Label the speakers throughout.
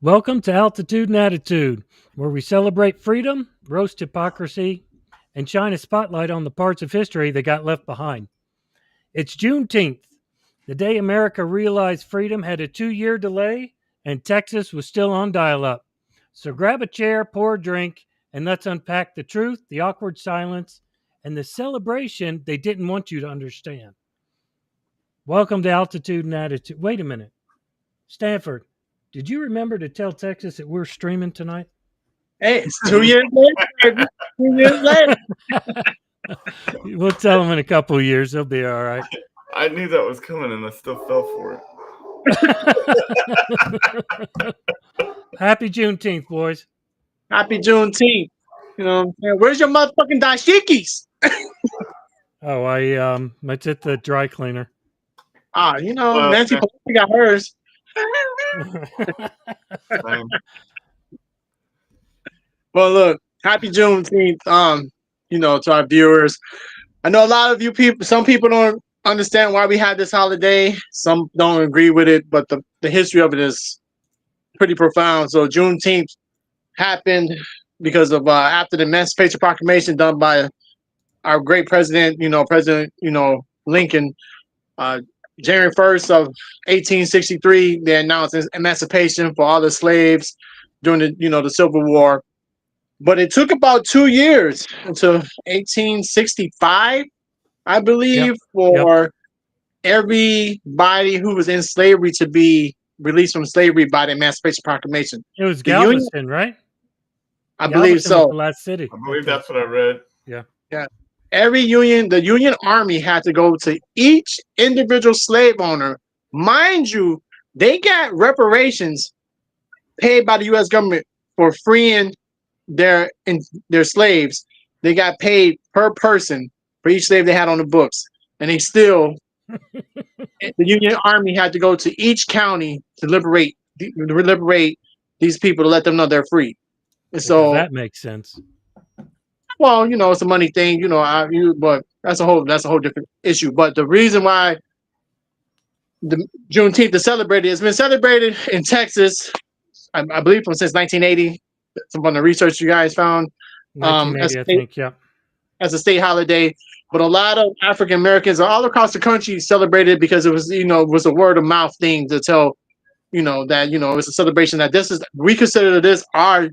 Speaker 1: Welcome to Altitude and Attitude, where we celebrate freedom, roast hypocrisy, and shine a spotlight on the parts of history that got left behind. It's Juneteenth, the day America realized freedom had a 2-year delay and Texas was still on dial up. So grab a chair, pour a drink, and let's unpack the truth, the awkward silence, and the celebration they didn't want you to understand. Welcome to Altitude and Attitude. Wait a minute. Stanford, did you remember to tell Texas that we're streaming tonight?
Speaker 2: Hey, it's 2 years later, baby. 2 years later.
Speaker 1: We'll tell them in a couple of years. They'll be all right.
Speaker 3: I knew that was coming and I still fell for it.
Speaker 1: Happy Juneteenth, boys.
Speaker 2: Happy Juneteenth. You know what I'm saying? Where's your motherfucking dashikis?
Speaker 1: It's at the dry cleaner.
Speaker 2: Nancy Pelosi got hers. Well, look, happy Juneteenth. To our viewers. I know a lot of you people, some people don't understand why we had this holiday. Some don't agree with it, but the history of it is pretty profound. So Juneteenth happened because of after the Emancipation Proclamation done by our great president, President Lincoln. January 1st of 1863, they announced emancipation for all the slaves during the Civil War. But it took about 2 years until 1865, I believe, for everybody who was in slavery to be released from slavery by the Emancipation Proclamation.
Speaker 1: It was Galveston, right?
Speaker 2: I believe so.
Speaker 1: Was the last city.
Speaker 3: I believe that's what I read.
Speaker 1: Yeah.
Speaker 2: The Union Army had to go to each individual slave owner. Mind you, they got reparations paid by the U.S. government for freeing their slaves. They got paid per person for each slave they had on the books, and they still the Union Army had to go to each county to liberate these people, to let them know they're free. And so
Speaker 1: that makes sense.
Speaker 2: Well, it's a money thing, but that's a whole different issue. But the reason why the Juneteenth is celebrated, it's been celebrated in Texas, I believe, since 1980. From the research you guys found,
Speaker 1: 1980,
Speaker 2: as a state holiday. But a lot of African Americans all across the country celebrated because it was a word of mouth thing to tell, that it's a celebration that we consider this our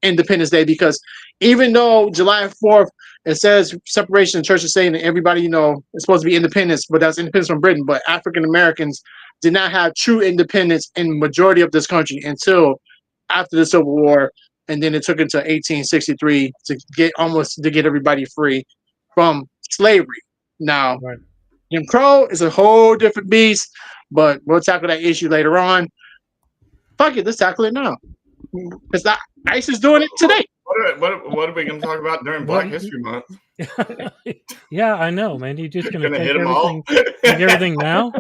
Speaker 2: Independence Day, because even though July 4th it says separation of church and state and everybody is supposed to be independence, but that's independence from Britain. But African Americans did not have true independence in majority of this country until after the Civil War. And then it took until 1863 to get everybody free from slavery. Now,
Speaker 1: right.
Speaker 2: Jim Crow is a whole different beast, but we'll tackle that issue later on. Fuck it, let's tackle it now. Because ICE is doing it today.
Speaker 3: What are we going to talk about during Black History Month?
Speaker 1: Yeah, I know, man. You're just going to
Speaker 3: hit them all.
Speaker 1: Take everything now?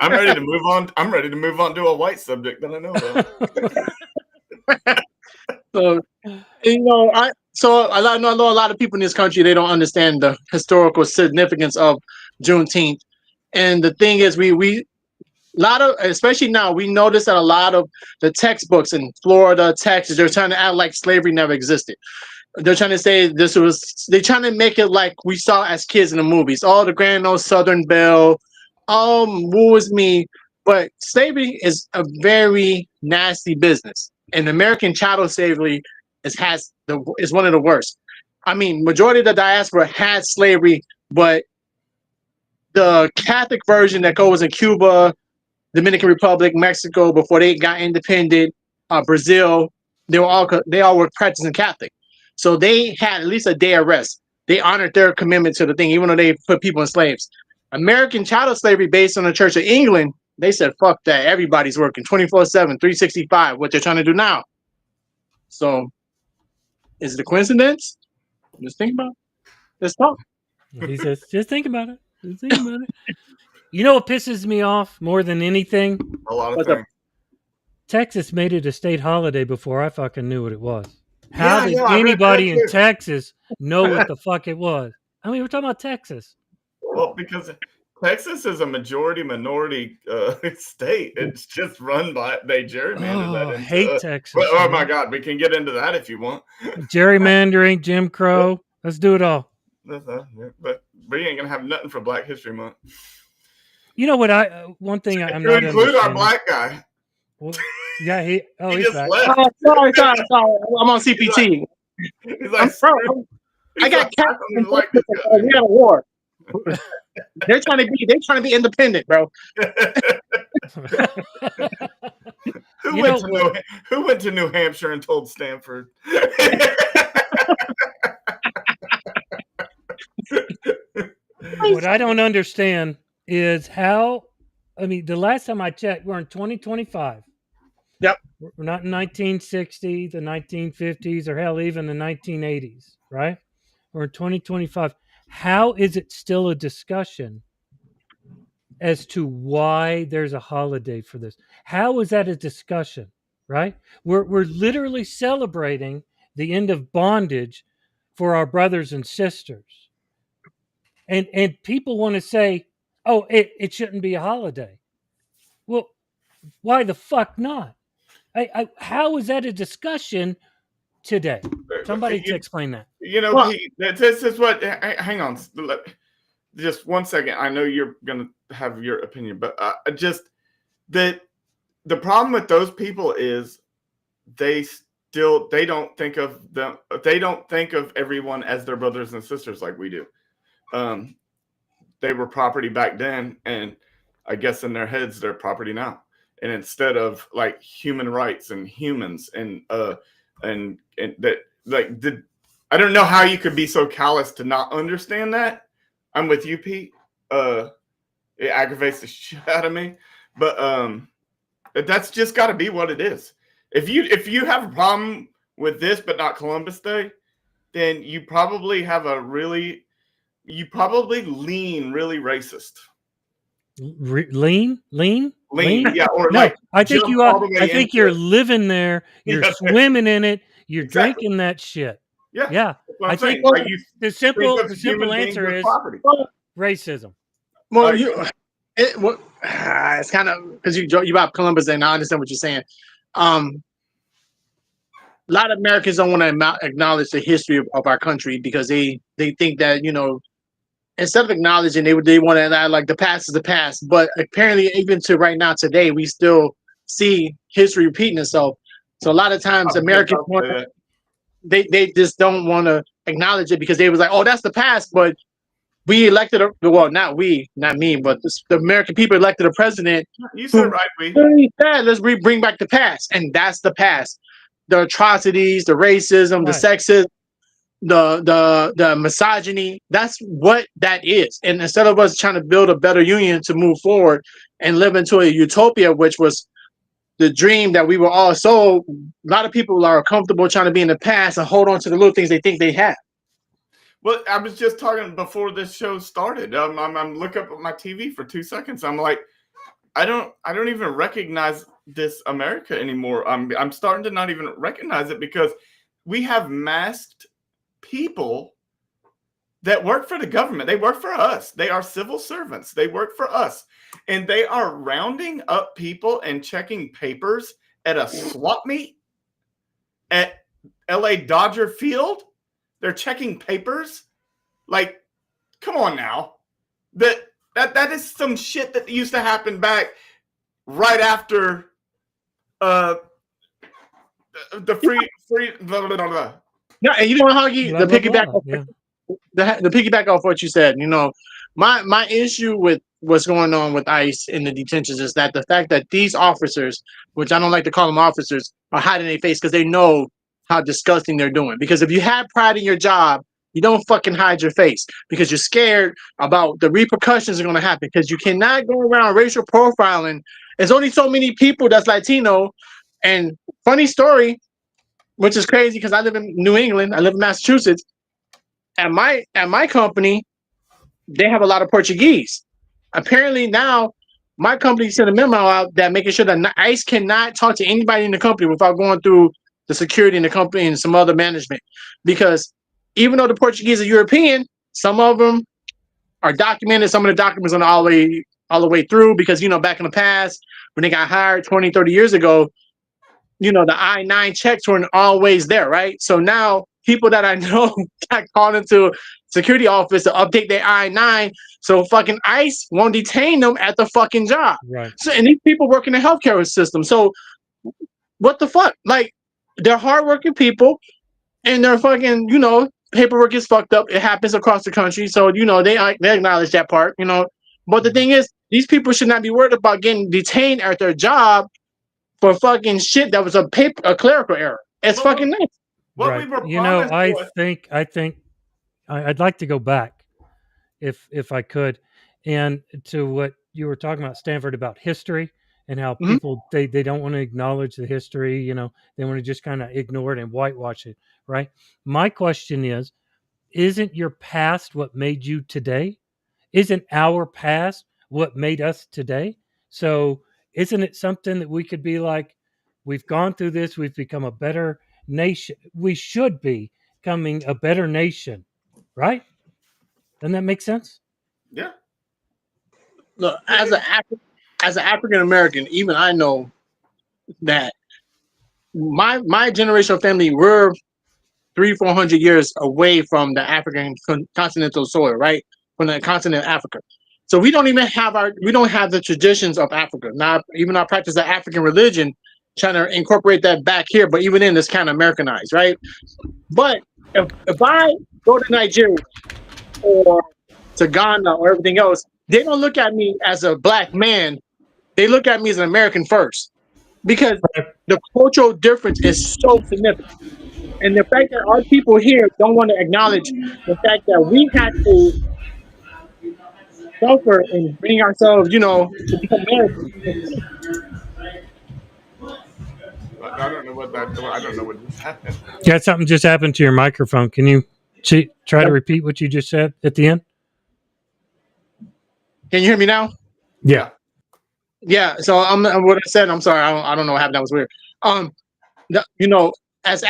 Speaker 3: I'm ready to move on. I'm ready to move on to a white subject that I know about.
Speaker 2: So, I know a lot of people in this country, they don't understand the historical significance of Juneteenth. And the thing is, especially now, we notice that a lot of the textbooks in Florida, Texas, they're trying to act like slavery never existed. They're trying to say they're trying to make it like we saw as kids in the movies. Oh, the Grand Old Southern Belle, woe is me. But slavery is a very nasty business. And American chattel slavery is one of the worst. I mean, majority of the diaspora had slavery, but the Catholic version that goes in Cuba, Dominican Republic, Mexico, before they got independent, Brazil, they all were practicing Catholic. So they had at least a day of rest. They honored their commitment to the thing, even though they put people in slaves. American chattel slavery based on the Church of England, they said, fuck that. Everybody's working 24/7, 365, what they're trying to do now. So, is it a coincidence? Just think about it. Let's talk.
Speaker 1: He says, just think about it. Just think about it. You know what pisses me off more than anything?
Speaker 3: A lot of things.
Speaker 1: Texas made it a state holiday before I fucking knew what it was. How did anybody in Texas know what the fuck it was? I mean, we're talking about Texas.
Speaker 3: Well, because Texas is a majority-minority state. It's just run by they gerrymandered that
Speaker 1: I
Speaker 3: into.
Speaker 1: hate Texas.
Speaker 3: Well, oh my
Speaker 1: man.
Speaker 3: God, we can get into that if you want.
Speaker 1: Gerrymandering, Jim Crow. Let's do it all.
Speaker 3: But we ain't gonna have nothing for Black History Month.
Speaker 1: You know what? One thing I'm
Speaker 3: To
Speaker 1: not
Speaker 3: include our
Speaker 1: understanding.
Speaker 3: black guy.
Speaker 1: Well, yeah, he's
Speaker 3: just
Speaker 1: back.
Speaker 3: left.
Speaker 2: Oh, sorry. I'm on CPT.
Speaker 3: He's like,
Speaker 2: I got
Speaker 3: I
Speaker 2: cats.
Speaker 3: don't even like this guy.
Speaker 2: We got a war. They're trying to be independent, bro.
Speaker 3: Who went to New Hampshire and told Stanford?
Speaker 1: What I don't understand is how. I mean, the last time I checked, we're in 2025.
Speaker 2: Yep.
Speaker 1: We're not in 1960, the 1950s, or hell, even the 1980s, right? We're in 2025. How is it still a discussion as to why there's a holiday for this? How is that a discussion, right? We're literally celebrating the end of bondage for our brothers and sisters. And people want to say, oh, it shouldn't be a holiday. Well, why the fuck not? How is that a discussion today? Somebody to explain that.
Speaker 3: You know, well, Pete, this is what. Hang on, just 1 second. I know you're gonna have your opinion, but just the problem with those people is they don't think of them. They don't think of everyone as their brothers and sisters like we do. They were property back then, and I guess in their heads they're property now. And instead of like human rights and humans and that, like, I don't know how you could be so callous to not understand that. I'm with you, Pete. It aggravates the shit out of me, but that's just got to be what it is. If you have a problem with this but not Columbus Day, then you probably lean really racist.
Speaker 1: Lean?
Speaker 3: Yeah, or
Speaker 1: no,
Speaker 3: like
Speaker 1: I think you are. I think you're living there. You're swimming in it. You're drinking that shit.
Speaker 3: Yeah.
Speaker 1: I think the simple answer is racism.
Speaker 2: Well, it's kind of because you brought up Columbus, and I understand what you're saying. A lot of Americans don't want to acknowledge the history of our country because they think that, you know, instead of acknowledging, they want to like the past is the past. But apparently, even to right now today, we still see history repeating itself. So a lot of times, Americans they just don't want to acknowledge it because they was like, oh, that's the past. But we elected not me, but the American people elected a president.
Speaker 3: You said right,
Speaker 2: let's bring back the past, and that's the past. The atrocities, the racism, the sexism, the misogyny. That's what that is. And instead of us trying to build a better union to move forward and live into a utopia, which was the dream that we were all sold, a lot of people are comfortable trying to be in the past and hold on to the little things they think they have.
Speaker 3: Well, I was just talking before this show started. I'm looking up at my TV for 2 seconds. I'm like, I don't even recognize this America anymore. I'm starting to not even recognize it because we have masked people that work for the government. They work for us. They are civil servants. They work for us. And they are rounding up people and checking papers at a swap meet at LA Dodger Field. They're checking papers. Like, come on now. That is some shit that used to happen back right after the free blah, blah, blah, blah.
Speaker 2: Yeah, and you know how the piggyback off what you said, you know, my issue with what's going on with ICE in the detentions is that the fact that these officers, which I don't like to call them officers, are hiding their face because they know how disgusting they're doing. Because if you have pride in your job, you don't fucking hide your face because you're scared about the repercussions are going to happen because you cannot go around racial profiling. There's only so many people that's Latino. And funny story, which is crazy because I live in New England. I live in Massachusetts. At my company, they have a lot of Portuguese. Apparently now, my company sent a memo out that making sure that ICE cannot talk to anybody in the company without going through the security in the company and some other management. Because even though the Portuguese are European, some of them are documented. Some of the documents are all the way through because, back in the past, when they got hired 20, 30 years ago, the I-9 checks weren't always there, right? So now people that I know got called into security office to update their I-9 so fucking ICE won't detain them at the fucking job.
Speaker 1: Right.
Speaker 2: So, and these people work in the healthcare system. So what the fuck? Like, they're hardworking people and they're fucking, paperwork is fucked up. It happens across the country. So, they acknowledge that part, But the thing is, these people should not be worried about getting detained at their job for fucking shit that was a clerical error. It's fucking nice.
Speaker 3: What we were promised
Speaker 1: I think I'd like to go back if I could, and to what you were talking about, Stanford, about history and how people they don't want to acknowledge the history. They want to just kind of ignore it and whitewash it. Right. My question is, isn't your past what made you today? Isn't our past what made us today? So isn't it something that we could be like, we've gone through this, we've become a better nation. We should be becoming a better nation, right? Doesn't that make sense?
Speaker 3: Yeah.
Speaker 2: Look, as an African American, even I know that my generational family, we're 300-400 years away from the African continental soil, right? From the continent of Africa. So we don't have the traditions of Africa. Now, even our practice of African religion, trying to incorporate that back here, but even then, it's kind of Americanized, right? But if I go to Nigeria or to Ghana or everything else, they don't look at me as a black man. They look at me as an American first, because the cultural difference is so significant. And the fact that our people here don't want to acknowledge the fact that we had to suffer and bring ourselves, to become Americans.
Speaker 3: I don't know what just happened.
Speaker 1: Yeah, something just happened to your microphone. Can you try to repeat what you just said at the end?
Speaker 2: Can you hear me now?
Speaker 1: Yeah.
Speaker 2: Yeah. So what I said. I'm sorry. I don't know what happened. That was weird. As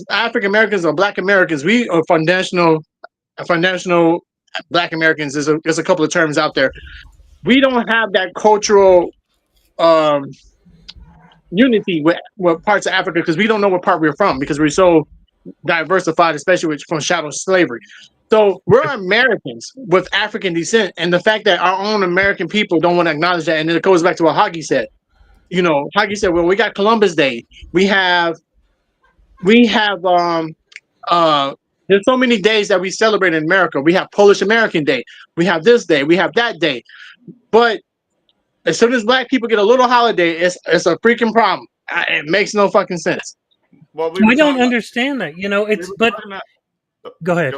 Speaker 2: African Americans or Black Americans, we are foundational Black Americans. There's a couple of terms out there. We don't have that cultural unity with parts of Africa because we don't know what part we're from, because we're so diversified, especially from shadow slavery. So we're Americans with African descent, and the fact that our own American people don't want to acknowledge that, and then it goes back to what Hagi said. Hagi said, well, we got Columbus Day. We have there's so many days that we celebrate in America. We have Polish American Day. We have this day. We have that day. But as soon as Black people get a little holiday, it's a freaking problem. It makes no fucking sense.
Speaker 3: Well,
Speaker 1: I don't understand that. Go ahead.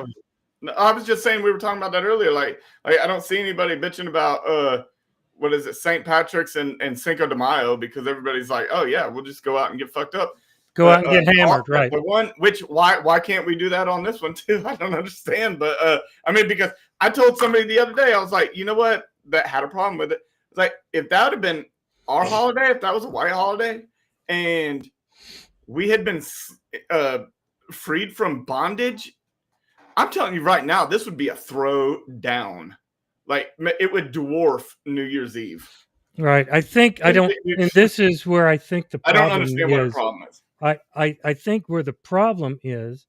Speaker 3: No, I was just saying, we were talking about that earlier. Like I don't see anybody bitching about what is it, St. Patrick's and Cinco de Mayo, because everybody's like, oh yeah, we'll just go out and get fucked up.
Speaker 1: Go out and get hammered, right?
Speaker 3: The one, why can't we do that on this one too? I don't understand. But because I told somebody the other day, I was like, you know what, that had a problem with it. It's like, if that would have been our holiday, if that was a white holiday, and we had been freed from bondage, I'm telling you right now, this would be a throw down. Like, it would dwarf New Year's Eve.
Speaker 1: Right. I think I don't, and this is where I think the problem
Speaker 3: I don't understand what the problem is.
Speaker 1: I think where the problem is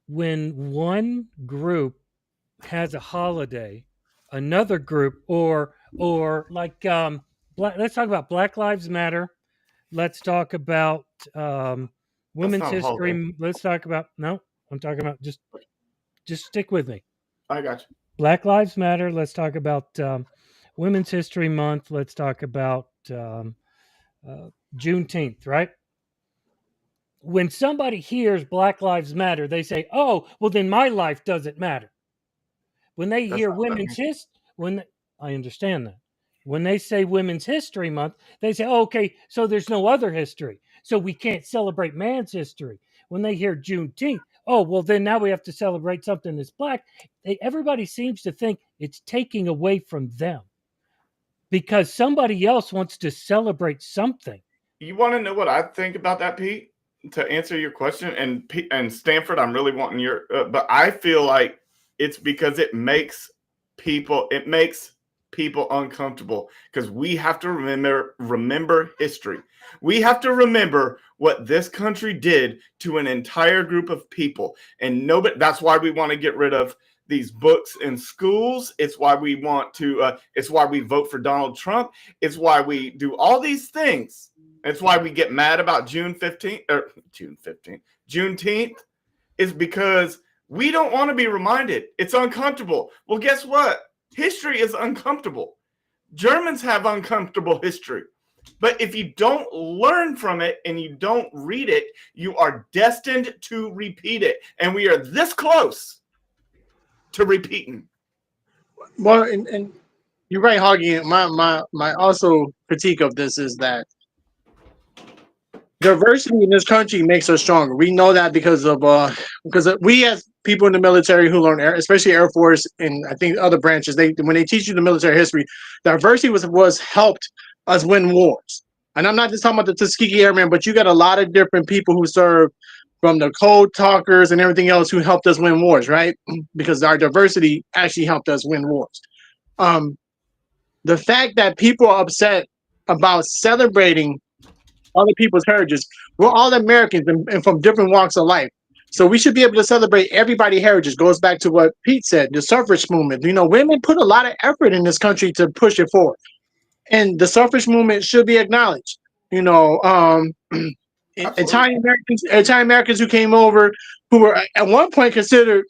Speaker 1: when one group has a holiday, another group, or like, let's talk about Black Lives Matter. Let's talk about women's history. Let's talk about, I'm talking about just stick with me.
Speaker 3: I got you.
Speaker 1: Black Lives Matter. Let's talk about Women's History Month. Let's talk about Juneteenth, right? When somebody hears Black Lives Matter, they say, "Oh, well, then my life doesn't matter." When they hear Women's History, I understand that. When they say Women's History Month, they say, oh, "Okay, so there's no other history, so we can't celebrate man's history." When they hear Juneteenth, oh, well, then now we have to celebrate something that's Black. Everybody seems to think it's taking away from them because somebody else wants to celebrate something.
Speaker 3: You want to know what I think about that, Pete? to answer your question, and Stanford, I'm really wanting your, but I feel like it's because it makes people uncomfortable, because we have to remember history. We have to remember what this country did to an entire group of people, and nobody. That's why we want to get rid of these books in schools. It's why we want to. It's why we vote for Donald Trump. It's why we do all these things. It's why we get mad about Juneteenth, is because we don't want to be reminded. It's uncomfortable. Well, guess what? History is uncomfortable. Germans have uncomfortable history. But if you don't learn from it and you don't read it, you are destined to repeat it. And we are this close to repeating.
Speaker 2: Well, and you're right, Hoggy. My also critique of this is that diversity in this country makes us stronger. We know that because we as people in the military who learn, especially Air Force and I think other branches, when they teach you the military history, diversity was helped us win wars. And I'm not just talking about the Tuskegee Airmen, but you got a lot of different people who serve, from the code talkers and everything else, who helped us win wars, right? Because our diversity actually helped us win wars. The fact that people are upset about celebrating other people's heritage. We're all Americans and from different walks of life. So we should be able to celebrate everybody's heritage. Goes back to what Pete said, the suffrage movement. Women put a lot of effort in this country to push it forward. And the suffrage movement should be acknowledged. Italian Americans who came over, who were at one point considered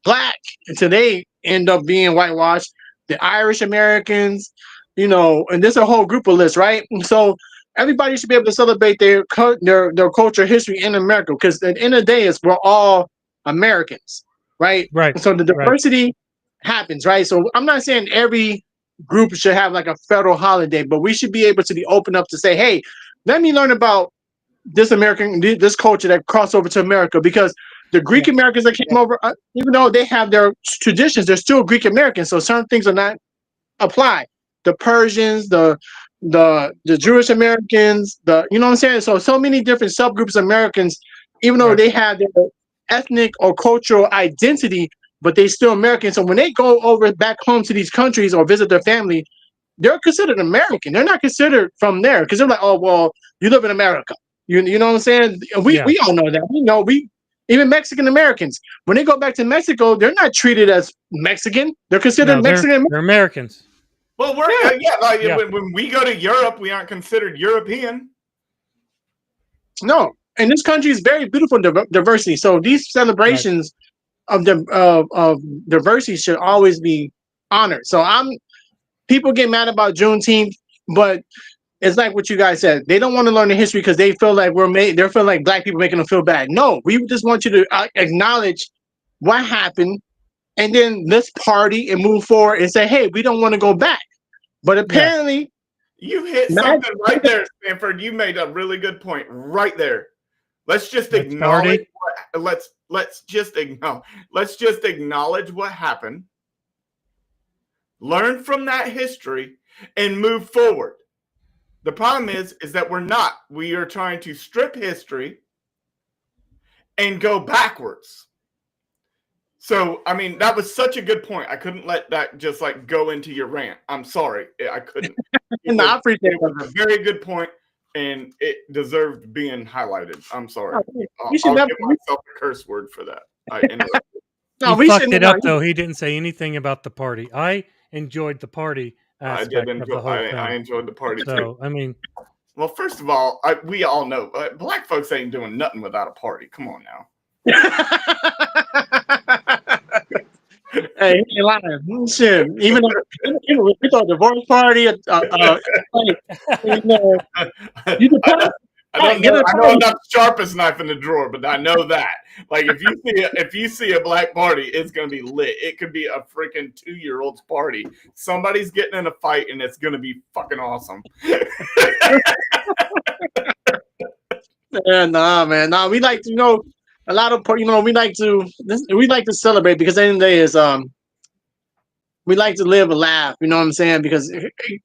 Speaker 2: black, until they end up being whitewashed. The Irish Americans, and there's a whole group of lists, right? So everybody should be able to celebrate their culture, history in America, because at the end of the day, we're all Americans, right?
Speaker 1: Right.
Speaker 2: So the diversity happens, right? So I'm not saying every group should have like a federal holiday, but we should be able to be open up to say, hey, let me learn about this culture that crossed over to America, because the Greek Americans that came over, even though they have their traditions, they're still Greek Americans. So certain things are not applied. The Persians, the Jewish Americans, you know what I'm saying? So many different subgroups of Americans, even though they have their ethnic or cultural identity, but they still American. So when they go over back home to these countries or visit their family, they're considered American. They're not considered from there, because they're like, oh, well, you live in America. You know what I'm saying? We all know that. Even Mexican Americans, when they go back to Mexico, they're not treated as Mexican. They're considered Mexican.
Speaker 1: They're Americans.
Speaker 3: Well, when we go to Europe, we aren't considered European.
Speaker 2: No, and this country is very beautiful diversity. So these celebrations of diversity should always be honored. So people get mad about Juneteenth, but it's like what you guys said. They don't want to learn the history because they feel like they feel like black people making them feel bad. No, we just want you to acknowledge what happened, and then let's party and move forward and say, hey, we don't want to go back. But apparently,
Speaker 3: you hit something right there, Stanford. You made a really good point right there. Let's just acknowledge. Let's just acknowledge what happened. Learn from that history and move forward. The problem is that we're not. We are trying to strip history and go backwards. So, I mean, that was such a good point. I couldn't let that just go into your rant. I'm sorry. I couldn't.
Speaker 2: I appreciate it.
Speaker 3: It was a very good point, and it deserved being highlighted. I'm sorry. I'll give myself a curse word for that.
Speaker 1: He fucked it up, though. He didn't say anything about the party. I enjoyed the party. I
Speaker 3: enjoyed the party too.
Speaker 1: I mean,
Speaker 3: well, first of all, we all know black folks ain't doing nothing without a party. Come on now.
Speaker 2: Hey, he lying. Shit. Even if it's a divorce party,
Speaker 3: I know I'm not the sharpest knife in the drawer, but I know that. If you see a black party, it's gonna be lit. It could be a freaking 2-year-old's party. Somebody's getting in a fight, and it's gonna be fucking awesome.
Speaker 2: Man. We like to a lot of we like to celebrate, because at the end of the day is we like to live and laugh. You know what I'm saying? Because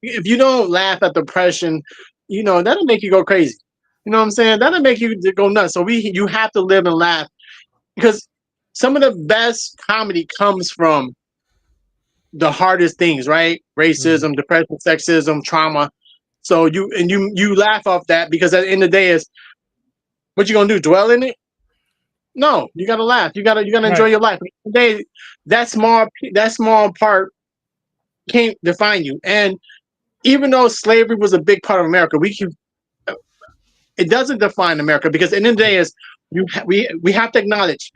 Speaker 2: if you don't laugh at depression, that'll make you go crazy. You know what I'm saying? That'll make you go nuts. So you have to live and laugh because some of the best comedy comes from the hardest things, right? Racism, depression, sexism, trauma. So you laugh off that because at the end of the day is what you gonna do? Dwell in it? No, you gotta laugh. You gotta enjoy your life. Today, that small part can't define you. And even though slavery was a big part of America, it doesn't define America because at the end of the day is we have to acknowledge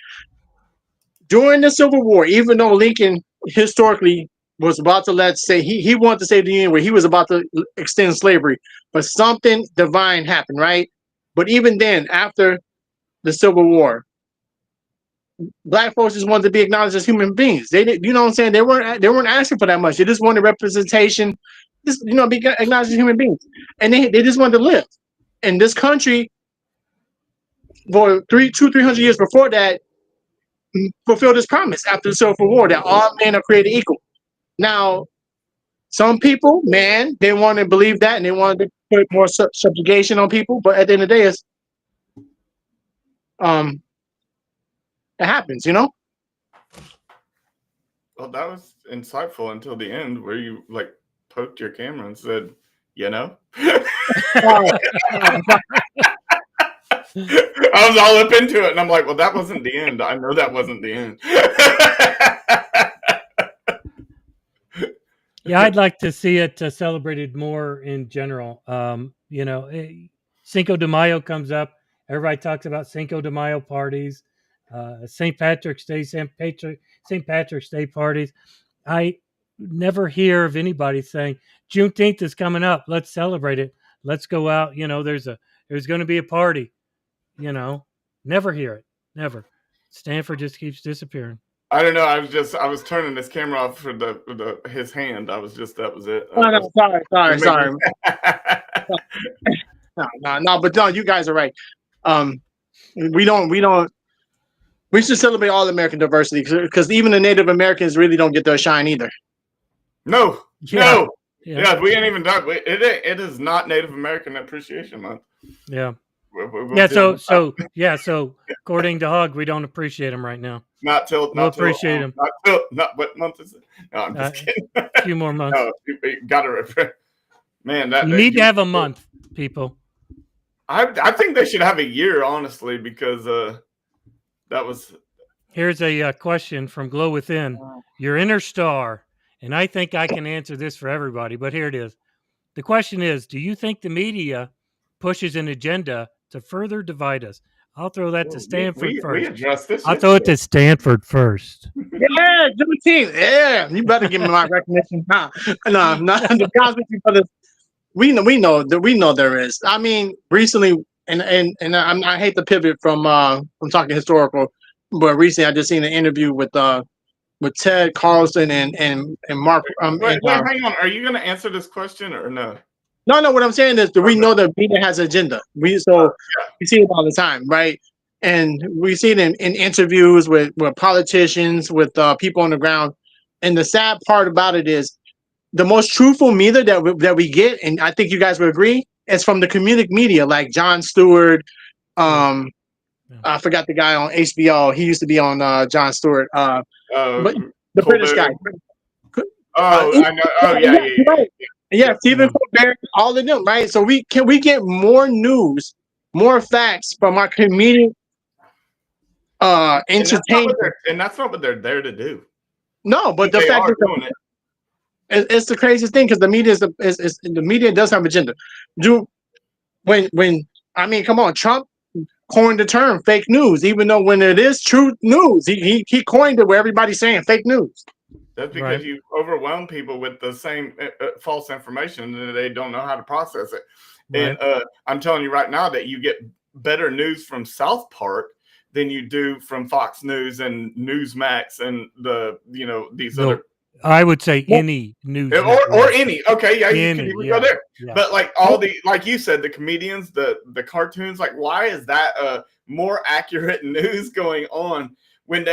Speaker 2: during the Civil War, even though Lincoln historically was about to he wanted to save the Union where he was about to extend slavery, but something divine happened, right? But even then, after the Civil War, black folks just wanted to be acknowledged as human beings. They didn't, you know what I'm saying? They weren't asking for that much. They just wanted representation, just be acknowledged as human beings, and they just wanted to live. And this country for 300 years before that fulfilled this promise after the Civil War that all men are created equal. Now, some people, man, they want to believe that and they want to put more subjugation on people, but at the end of the day, um, it happens,
Speaker 3: Well, that was insightful until the end where you like poked your camera and said, you know? I was all up into it and I'm like, well, that wasn't the end. I know that wasn't the end.
Speaker 1: Yeah, I'd like to see it celebrated more in general. Cinco de Mayo comes up. Everybody talks about Cinco de Mayo parties, St. Patrick's Day, St. Patrick's Day parties. I never hear of anybody saying Juneteenth is coming up. Let's celebrate it. Let's go out. There's going to be a party. Never hear it. Never. Stanford just keeps disappearing.
Speaker 3: I don't know. I was turning this camera off for his hand. That was it.
Speaker 2: No, sorry. No, but no, you guys are right. We should celebrate all American diversity because even the Native Americans really don't get their shine either.
Speaker 3: No. Yeah, we ain't even done. It is not Native American Appreciation Month.
Speaker 1: Yeah. So according to Hug, we don't appreciate him right now.
Speaker 3: We'll
Speaker 1: appreciate him.
Speaker 3: What month is it? No, I'm just kidding.
Speaker 1: A few more months.
Speaker 3: No, you gotta, man.
Speaker 1: You need to have a month, people.
Speaker 3: I think they should have a year, honestly, because that was.
Speaker 1: Here's a question from Glow Within. Your inner star, and I think I can answer this for everybody, but here it is. The question is, do you think the media pushes an agenda to further divide us? I'll throw that to Stanford first.
Speaker 3: We addressed this.
Speaker 1: I'll throw it to Stanford first.
Speaker 2: Yeah, Juneteenth. Yeah, you better give me my recognition. No, to be honest with you, brothers, we know there is. I mean, recently, and I hate to pivot from talking historical, but recently I just seen an interview with Ted Carlson and Mark.
Speaker 3: Wait, hang on. Are you going to answer this question or no?
Speaker 2: No. What I'm saying is that we know the media has an agenda. We see it all the time, right? And we see it in interviews with politicians, with people on the ground. And the sad part about it is the most truthful media that we get, and I think you guys would agree, is from the comedic media, like Jon Stewart. I forgot the guy on HBO. He used to be on Jon Stewart. But the British guy.
Speaker 3: I know. Oh, yeah.
Speaker 2: Right. Yeah, Stephen Colbert, all of them, right? So we get more news, more facts from our comedic entertainment. And
Speaker 3: that's not what they're there to do.
Speaker 2: No, but the fact that it's the craziest thing because the media does have an agenda. Come on, Trump coined the term fake news, even though when it is true news, he coined it where everybody's saying fake news.
Speaker 3: That's because you overwhelm people with the same false information and they don't know how to process it. Right. And I'm telling you right now that you get better news from South Park than you do from Fox News and Newsmax and these other.
Speaker 1: I would say any news
Speaker 3: or any. Okay, yeah, you can even go there.
Speaker 1: Yeah.
Speaker 3: But like all like you said, the comedians, the cartoons, like why is that more accurate news going on? When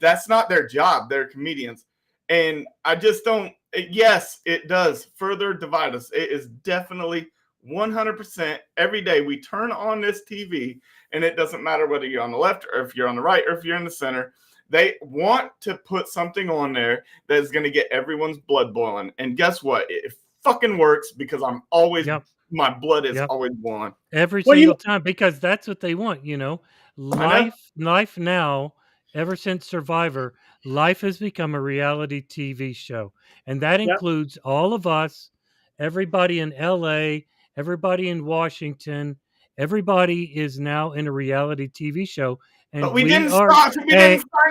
Speaker 3: that's not their job, they're comedians. And I just don't, yes, it does further divide us. It is definitely 100% every day we turn on this TV, and it doesn't matter whether you're on the left or if you're on the right or if you're in the center. They want to put something on there that is going to get everyone's blood boiling. And guess what? It fucking works because I'm always, my blood is always boiling.
Speaker 1: Every single time, because that's what they want, you know. Life now, ever since Survivor, life has become a reality TV show. And that includes all of us, everybody in LA, everybody in Washington. Everybody is now in a reality TV show. And
Speaker 3: but we didn't sign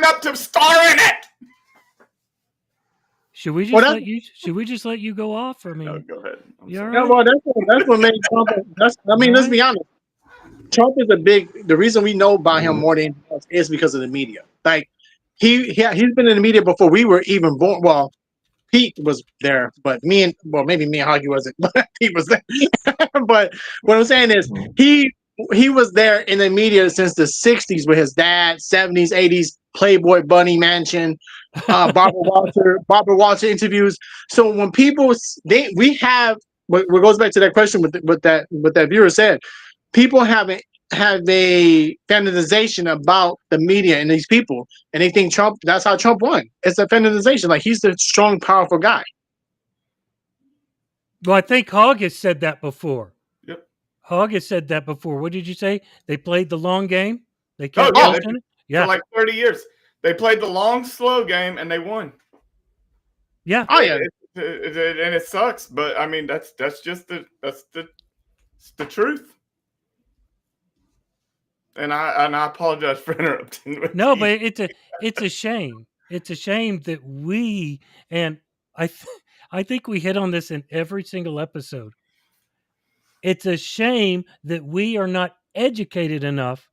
Speaker 3: up to star in it.
Speaker 1: Should we just let you? Should we just let you go off? I mean,
Speaker 3: no, go ahead.
Speaker 2: Yeah, well, that's what made Trump. Let's be honest. Trump is the reason we know about him more than anything else is because of the media. Like he's been in the media before we were even born. Well, Pete was there, but maybe me and Hoggy wasn't, but Pete was there. But what I'm saying is he was there in the media since the 60s with his dad, 70s, 80s, Playboy Bunny Mansion, Barbara Walter interviews. So when people we have what goes back to that question with that viewer said, people have a fantasization about the media and these people, and they think Trump. That's how Trump won. It's a fantasization, like he's the strong, powerful guy.
Speaker 1: Well, I think Hogg has said that before.
Speaker 3: Yep.
Speaker 1: Hogg has said that before. What did you say? They played the long game? They
Speaker 3: kept for like 30 years. They played the long, slow game, and they won.
Speaker 1: Yeah.
Speaker 2: Oh, yeah.
Speaker 3: And it sucks, but I mean, that's just the truth. And I apologize for interrupting.
Speaker 1: No, but it's a shame. It's a shame that we, and I think we hit on this in every single episode. It's a shame that we are not educated enough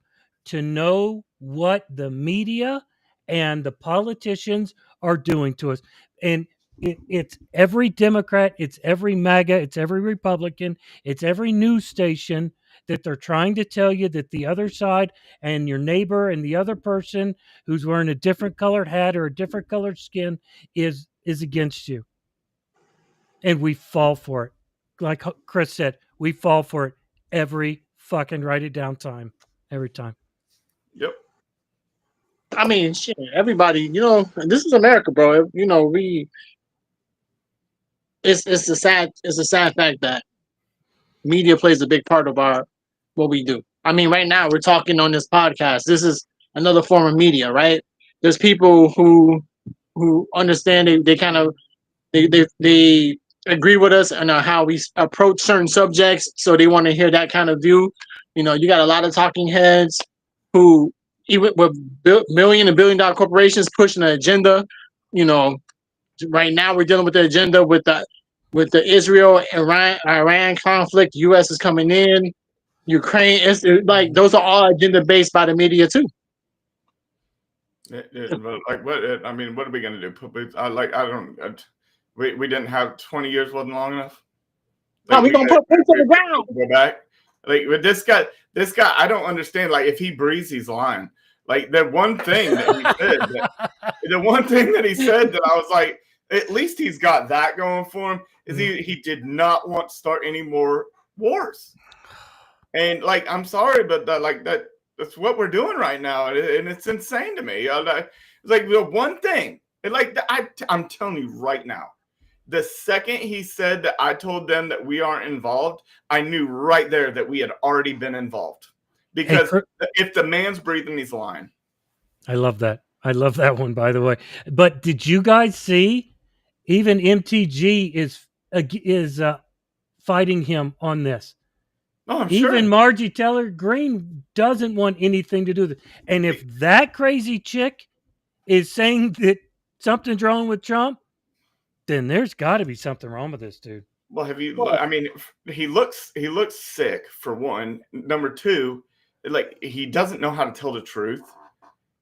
Speaker 1: to know what the media and the politicians are doing to us. And it's every Democrat, it's every MAGA, it's every Republican, it's every news station that they're trying to tell you that the other side and your neighbor and the other person who's wearing a different colored hat or a different colored skin is against you. And we fall for it. Like Chris said, we fall for it every fucking write it down time. Every time.
Speaker 3: Yep.
Speaker 2: I mean, shit, everybody, you know, this is America, bro. You know, it's a sad fact that media plays a big part of what we do. I mean, right now we're talking on this podcast. This is another form of media, right? There's people who understand they kind of they agree with us on how we approach certain subjects, so they want to hear that kind of view. You know, you got a lot of talking heads who, even with million and billion-dollar corporations pushing an agenda. You know, right now we're dealing with the agenda with the Israel-Iran conflict. U.S. is coming in. Ukraine. It's like those are all agenda based by the media too.
Speaker 3: Like what? I mean, what are we going to do? We didn't have 20 years wasn't long enough.
Speaker 2: Like, no, we're gonna put points on the ground.
Speaker 3: Go back. Like with this guy, I don't understand. Like if he breathes, he's lying. Like the one thing that he said, that I was like, at least he's got that going for him. Is he did not want to start any more wars. And like, I'm sorry, but that's what we're doing right now, and it's insane to me. It's like the one thing, and like I'm telling you right now, the second he said that I told them that we aren't involved, I knew right there that we had already been involved. Because if the man's breathing, he's lying.
Speaker 1: I love that. I love that one, by the way. But did you guys see? Even MTG is fighting him on this.
Speaker 3: Oh, I'm
Speaker 1: Even
Speaker 3: sure.
Speaker 1: Margie Taylor Greene doesn't want anything to do with it. And if that crazy chick is saying that something's wrong with Trump, then there's got to be something wrong with this dude.
Speaker 3: Well, I mean, he looks sick, for one. Number two, like he doesn't know how to tell the truth.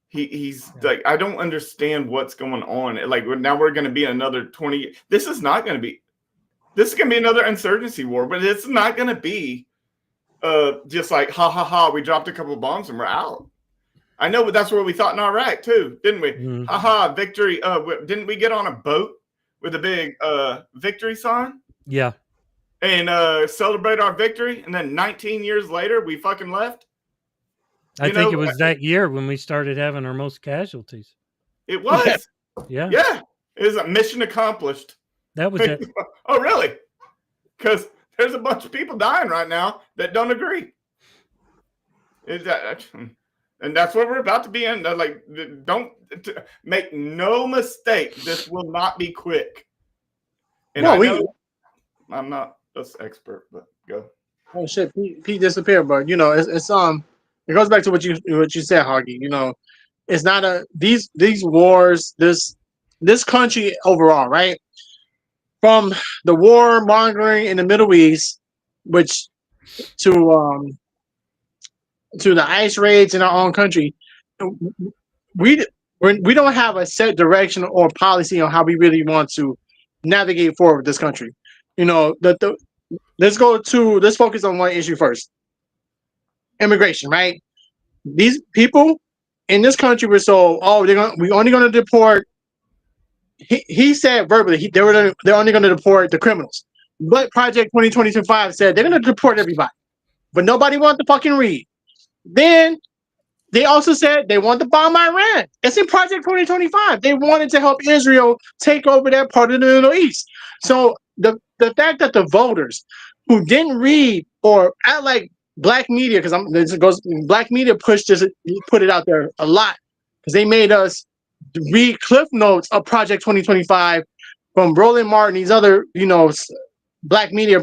Speaker 3: He's like, I don't understand what's going on. Like now we're going to be another 20. This is going to be another insurgency war, but it's not going to be just like, ha, ha, ha, we dropped a couple of bombs and we're out. I know, but that's what we thought in Iraq too, didn't we?
Speaker 1: Mm-hmm.
Speaker 3: Ha, ha, victory. Didn't we get on a boat with a big victory sign?
Speaker 1: Yeah.
Speaker 3: and celebrate our victory, and then 19 years later we fucking left.
Speaker 1: I think it was that year when we started having our most casualties.
Speaker 3: It was.
Speaker 1: Yeah.
Speaker 3: Yeah. It was a mission accomplished.
Speaker 1: That was it.
Speaker 3: Oh, really? Because there's a bunch of people dying right now that don't agree. And that's what we're about to be in. Like, don't make no mistake. This will not be quick. And I'm not an expert, but go.
Speaker 2: Oh shit, Pete disappeared, but you know, it's it goes back to what you said, Hoggy. You know, it's not these wars, this country overall, right? From the war mongering in the Middle East, which to the ICE raids in our own country, we don't have a set direction or policy on how we really want to navigate forward with this country. You know, let's focus on one issue first. Immigration, right? These people in this country were so, we're only going to deport. He said verbally they're only going to deport the criminals. But Project 2025 said they're going to deport everybody, but nobody wanted to fucking read. Then they also said they want to bomb Iran. It's in Project 2025. They wanted to help Israel take over that part of the Middle East. So the fact that the voters who didn't read or act like black media, because black media put it out there a lot, because they made us read cliff notes of Project 2025 from Roland Martin, these other, you know, black media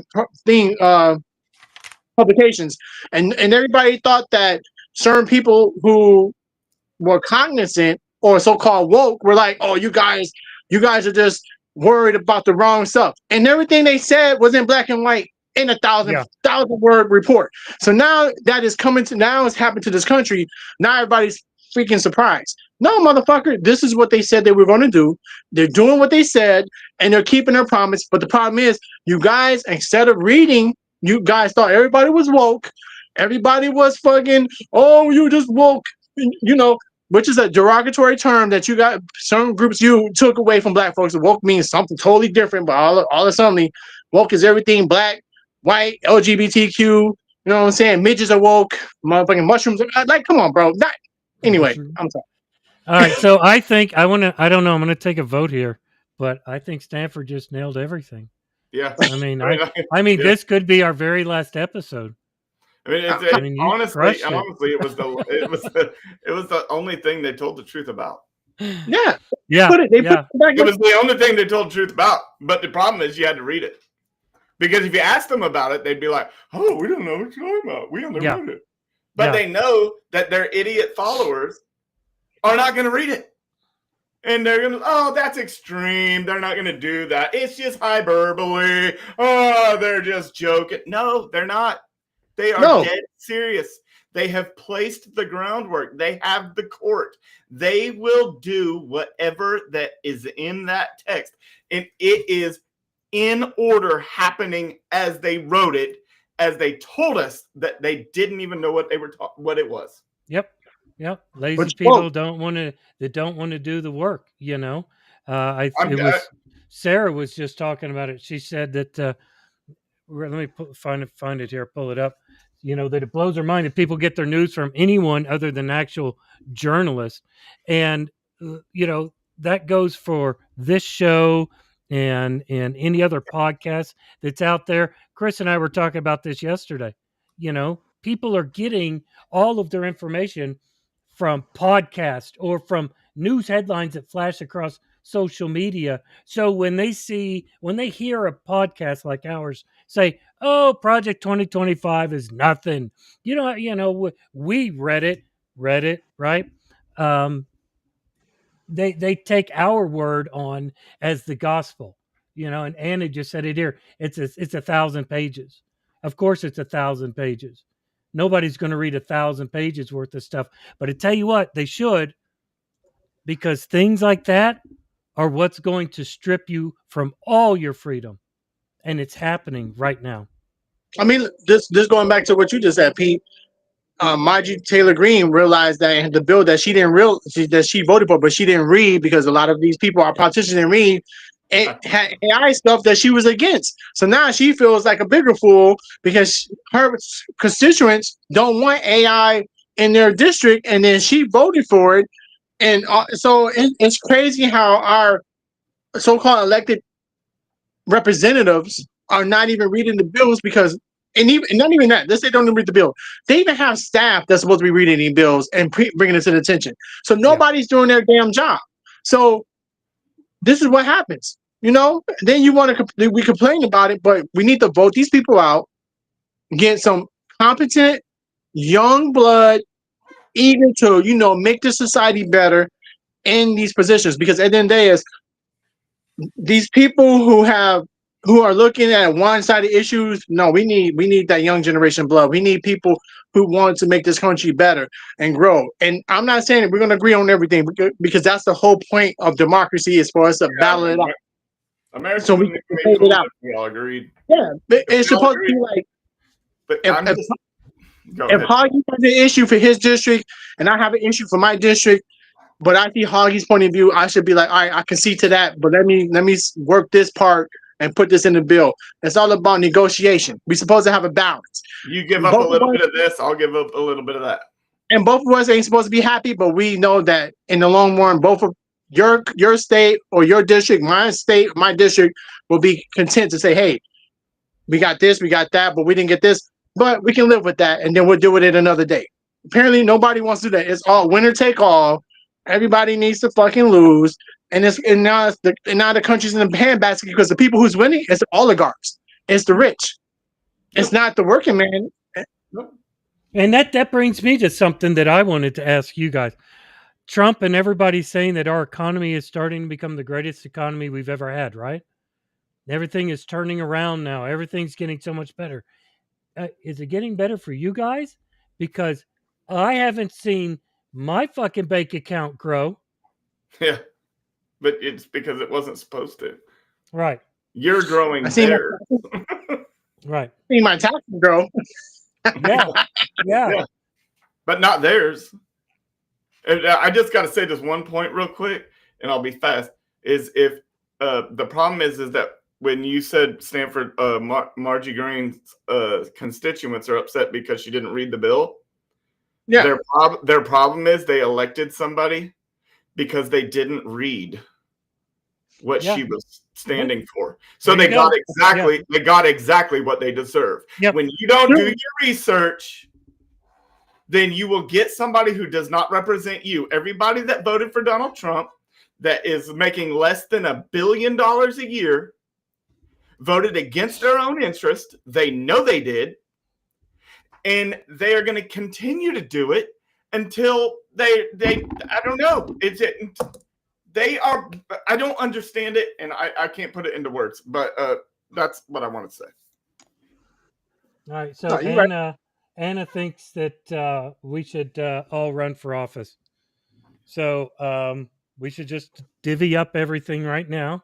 Speaker 2: publications, and everybody thought that certain people who were cognizant or so-called woke were like, oh, you guys are just worried about the wrong stuff, and everything they said was in black and white in a thousand word report. So now that is it's happened to this country. Now everybody's freaking surprised. No, motherfucker, this is what they said they were going to do. They're doing what they said, and they're keeping their promise. But the problem is, you guys, instead of reading, you guys thought everybody was woke. Everybody was fucking, oh, you just woke, you know, which is a derogatory term that you got some groups you took away from black folks. Woke means something totally different, but all of a sudden, woke is everything black, white, LGBTQ, you know what I'm saying? Midgets are woke, motherfucking mushrooms. Like, come on, bro. Anyway, I'm sorry.
Speaker 1: All right, so I think I don't know, I'm going to take a vote here, but I think Stanford just nailed everything.
Speaker 3: Yeah.
Speaker 1: I mean, this could be our very last episode.
Speaker 3: Honestly, it was the only thing they told the truth about.
Speaker 2: Yeah.
Speaker 3: It was the only thing they told the truth about. But the problem is you had to read it. Because if you asked them about it, they'd be like, oh, we don't know what you're talking about. We only read it. But they know that their idiot followers are not going to read it. And they're going to, oh, that's extreme. They're not going to do that. It's just hyperbole. Oh, they're just joking. No, they're not. They are dead serious. They have placed the groundwork. They have the court. They will do whatever that is in that text. And it is in order happening as they wrote it, as they told us that they didn't even know what it was.
Speaker 1: Yep. Lazy people don't want to do the work, you know. Sarah was just talking about it. She said that let me find it here, pull it up. You know, that it blows her mind that people get their news from anyone other than actual journalists. And you know, that goes for this show and any other podcast that's out there. Chris and I were talking about this yesterday. You know, people are getting all of their information from podcasts or from news headlines that flash across social media. So when they hear a podcast like ours say, oh, Project 2025 is nothing, you know, we read it, right? They take our word on as the gospel, you know, and Anna just said it here. It's 1,000 pages. Of course it's 1,000 pages. Nobody's going to read 1,000 pages worth of stuff, but I tell you what, they should, because things like that are what's going to strip you from all your freedom. And it's happening right now.
Speaker 2: I mean, this going back to what you just said, Pete. Marjorie Taylor Greene realized that the bill that she voted for, but she didn't read, because a lot of these people, our politicians, didn't read. it had AI stuff that she was against. So now she feels like a bigger fool because her constituents don't want AI in their district, and then she voted for it. And so it's crazy how our so-called elected representatives are not even reading the bills because, and not even that. Let's say they don't even read the bill. They even have staff that's supposed to be reading these bills and bringing it to the attention. So nobody's doing their damn job. So this is what happens. Then you want to we complain about it, but we need to vote these people out, get some competent young blood eager to make the society better in these positions, because at the end of the day is these people who are looking at one-sided issues. No, we need that young generation blood. We need people who want to make this country better and grow. And I'm not saying that we're going to agree on everything, because that's the whole point of democracy, is for us to battle it out.
Speaker 3: America
Speaker 2: So we can figure it out.
Speaker 3: We all agreed.
Speaker 2: Yeah, but it's supposed to be like,
Speaker 3: But
Speaker 2: if Hoggy has an issue for his district and I have an issue for my district, but I see Hoggy's point of view, I should be like, all right, I can see to that, but let me work this part and put this in the bill. It's all about negotiation. We're supposed to have a balance.
Speaker 3: You give up a little bit of this, I'll give up a little bit of that.
Speaker 2: And both of us ain't supposed to be happy, but we know that in the long run, both of your state or your district, my state, my district will be content to say, hey, we got this, we got that, but we didn't get this, but we can live with that, and then we'll do it another day. Apparently, nobody wants to do that. It's all winner take all. Everybody needs to fucking lose, and now the country's in the handbasket because the people who's winning is the oligarchs, it's the rich, it's not the working man.
Speaker 1: And that brings me to something that I wanted to ask you guys. Trump and everybody's saying that our economy is starting to become the greatest economy we've ever had, right? Everything is turning around now. Everything's getting so much better. Is it getting better for you guys? Because I haven't seen my fucking bank account grow.
Speaker 3: Yeah, but it's because it wasn't supposed to.
Speaker 1: Right.
Speaker 3: You're growing there.
Speaker 2: I
Speaker 1: Right.
Speaker 2: see my taxes grow.
Speaker 1: Yeah.
Speaker 3: But not theirs. And I just got to say this one point real quick, and I'll be fast. Is if the problem is that when you said Stanford, Margie Green's constituents are upset because she didn't read the bill. Yeah. Their problem is they elected somebody because they didn't read what she was standing for. So they got exactly what they deserve.
Speaker 1: Yep.
Speaker 3: When you don't do your research, then you will get somebody who does not represent you. Everybody that voted for Donald Trump that is making less than $1 billion a year voted against their own interest. They know they did. And they are going to continue to do it until they I don't know. I don't understand it, and I can't put it into words, but that's what I want to say.
Speaker 1: All right. So Anna thinks that we should all run for office. So we should just divvy up everything right now,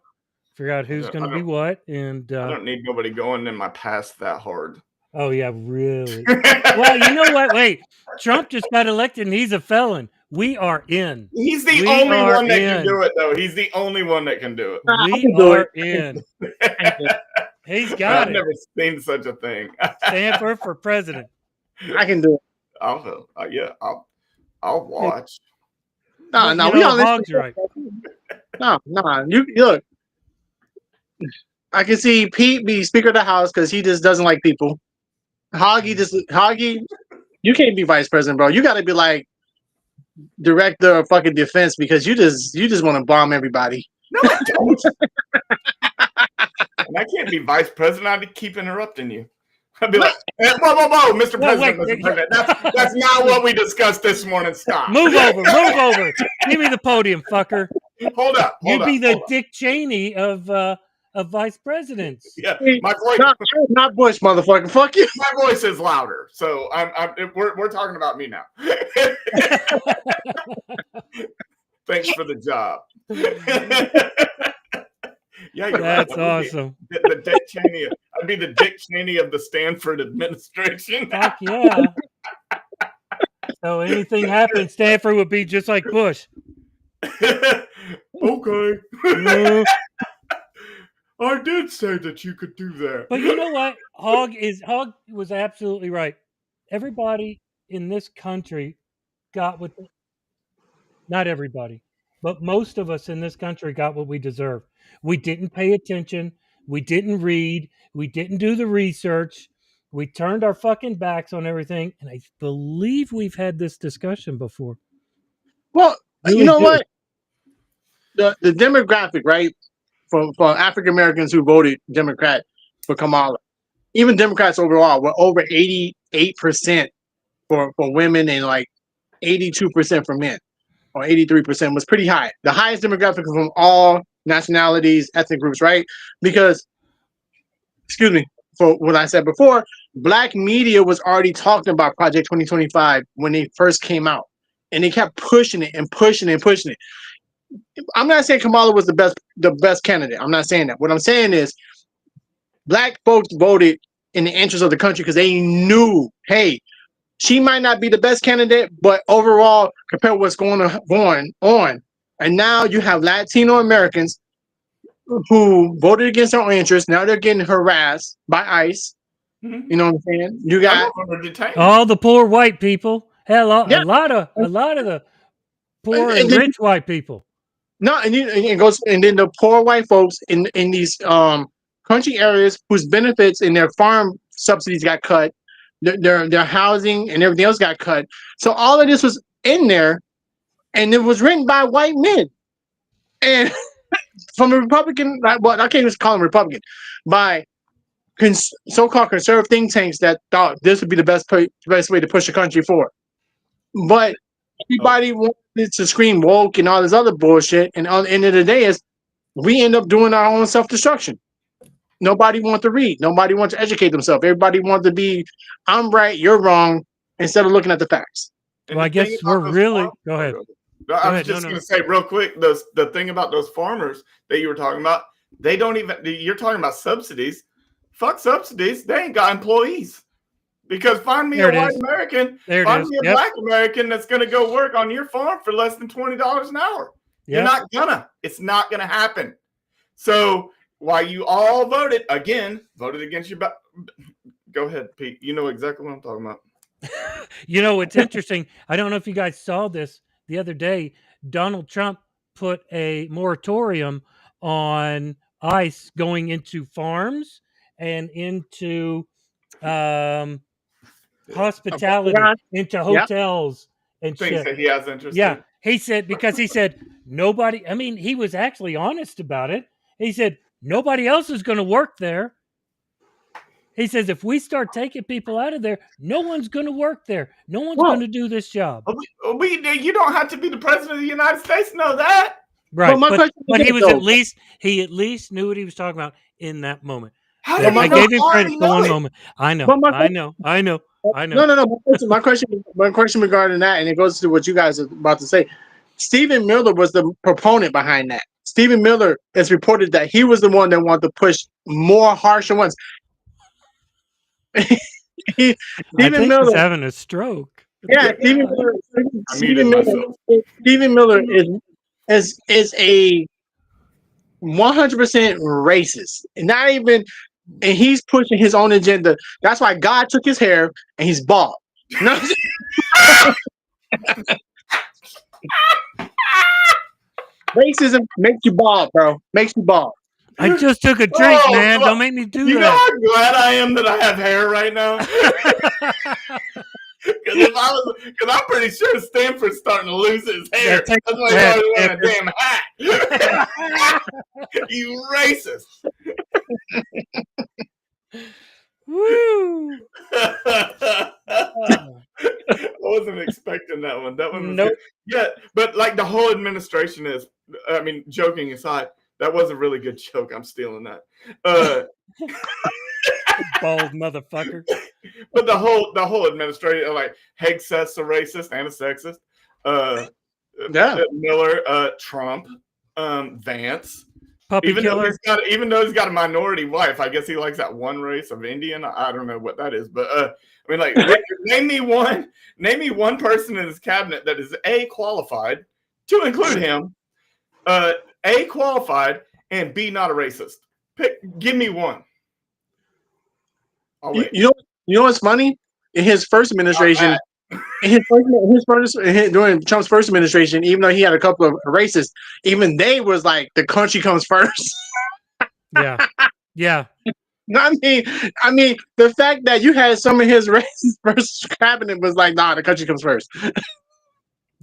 Speaker 1: figure out who's going to be what. And
Speaker 3: I don't need nobody going in my past that hard.
Speaker 1: Oh, yeah, really? Well, you know what? Wait, Trump just got elected and he's a felon. We are in.
Speaker 3: He's the only one that can do it, though. He's the only one that can do it.
Speaker 1: We are in. He's got it.
Speaker 3: I've never seen such a thing.
Speaker 1: Stanford for president.
Speaker 2: I can do it.
Speaker 3: I'll watch.
Speaker 2: No, we don't listen.
Speaker 1: Right.
Speaker 2: No. You look. I can see Pete be Speaker of the House because he just doesn't like people. Hoggy, you can't be vice president, bro. You got to be like director of fucking defense because you just want to bomb everybody.
Speaker 3: No, I don't. And I can't be vice president. I'd keep interrupting you. I'd be like, whoa, Mr. President, Mr. President. That's not what we discussed this morning. Stop.
Speaker 1: Move over. Give me the podium, fucker.
Speaker 3: Hold up.
Speaker 1: You'd be the Dick Cheney of vice presidents.
Speaker 3: Yeah, my voice.
Speaker 2: Not Bush, motherfucker. Fuck you.
Speaker 3: My voice is louder, so we're talking about me now. Thanks for the job. Yeah,
Speaker 1: that's awesome.
Speaker 3: The Dick Cheney. I'd be the Dick Cheney of the Stanford administration.
Speaker 1: Fuck yeah. So anything happens, Stanford would be just like Bush.
Speaker 3: Okay. I did say that you could do that.
Speaker 1: But you know what? Hog was absolutely right. Everybody in this country got what not everybody, but most of us in this country got what we deserve. We didn't pay attention, we didn't read, we didn't do the research. We turned our fucking backs on everything, and I believe we've had this discussion before.
Speaker 2: Well,
Speaker 1: Really
Speaker 2: you know
Speaker 1: do.
Speaker 2: what? The demographic, right, for African Americans who voted Democrat for Kamala, even Democrats overall were over 88% for women and like 82% for men, or 83% was pretty high. The highest demographic from all nationalities, ethnic groups, right? Because, excuse me, for what I said before, black media was already talking about Project 2025 when they first came out. And they kept pushing it and pushing it and pushing it. I'm not saying Kamala was the best candidate. I'm not saying that. What I'm saying is black folks voted in the interest of the country because they knew, hey, she might not be the best candidate, but overall, compared to what's going on, and now you have Latino Americans who voted against their own interests. Now they're getting harassed by ICE.
Speaker 3: Mhm.
Speaker 2: You know what I'm saying? You
Speaker 3: Some
Speaker 2: got
Speaker 3: of them are detained.
Speaker 1: All the poor white people. Hell,
Speaker 2: Yeah.
Speaker 1: a lot of the poor and
Speaker 2: then,
Speaker 1: rich white people.
Speaker 2: no, and it goes, and then the poor white folks in these country areas whose benefits and their farm subsidies got cut, their housing and everything else got cut. So all of this was in there, and it was written by white men, and from a Republican, well, I can't just call them Republican, by so-called conservative think tanks that thought this would be the best way to push the country forward. But everybody wanted to scream woke and all this other bullshit, and at the end of the day is we end up doing our own self-destruction. Nobody wants to read. Nobody wants to educate themselves. Everybody wants to be, I'm right, you're wrong, instead of looking at the facts.
Speaker 3: And
Speaker 1: Well, I
Speaker 3: the thing
Speaker 1: guess
Speaker 3: about
Speaker 1: we're
Speaker 3: those
Speaker 1: really
Speaker 3: farm-
Speaker 1: go ahead.
Speaker 3: I was just going to say real quick, the thing about those farmers that you were talking about, they don't even, you're talking about subsidies. Fuck subsidies. They ain't got employees. Because find me a white American, find me a black American that's going to go work on your farm for less than $20 an hour. Yep. You're not gonna. It's not going to happen. So while you all voted against your go ahead, Pete. You know exactly what I'm talking about.
Speaker 1: You know, it's interesting. I don't know if you guys saw this the other day. Donald Trump put a moratorium on ICE going into farms and into hospitality, into hotels and
Speaker 3: things
Speaker 1: shit.
Speaker 3: That he has interest
Speaker 1: yeah,
Speaker 3: in.
Speaker 1: He said nobody. I mean, he was actually honest about it. He said nobody else is going to work there. He says, if we start taking people out of there, no one's going to work there. No one's going to do this job.
Speaker 3: You don't have to be the president of the United States to know that.
Speaker 1: Right. But he was he at least knew what he was talking about in that moment. I gave him credit for one moment. I know.
Speaker 2: No. My question regarding that, and it goes to what you guys are about to say. Stephen Miller was the proponent behind that. Stephen Miller has reported that he was the one that wanted to push more harsher ones.
Speaker 1: Stephen Miller having a stroke.
Speaker 2: Yeah, Stephen Miller is a 100% racist. Not even, and he's pushing his own agenda. That's why God took his hair and he's bald. No. Racism makes you bald, bro. Makes you bald.
Speaker 1: I just took a drink, man. Don't make me do that.
Speaker 3: You know how glad I am that I have hair right now? Because I'm pretty sure Stanford's starting to lose his hair. That's why he's wearing a damn hat. You racist.
Speaker 1: Woo!
Speaker 3: I wasn't expecting that one. That one was good. Yeah, but like the whole administration is, I mean, joking aside, that was a really good joke. I'm stealing that.
Speaker 1: Bald motherfucker.
Speaker 3: But the whole administration, like Hegseth's a racist and a sexist. Miller, Trump, Vance. Even though he's got a minority wife, I guess he likes that one race of Indian. I don't know what that is, but I mean, like, name me one person in his cabinet that is A, qualified to include him, A, qualified, and B, not a racist. Give me one. I'll
Speaker 2: You,
Speaker 3: wait.
Speaker 2: you know what's funny? In his first administration, during Trump's first administration, even though he had a couple of racists, even they was like the country comes first.
Speaker 1: Yeah. Yeah.
Speaker 2: I mean, the fact that you had some of his racist first cabinet was like, nah, the country comes first.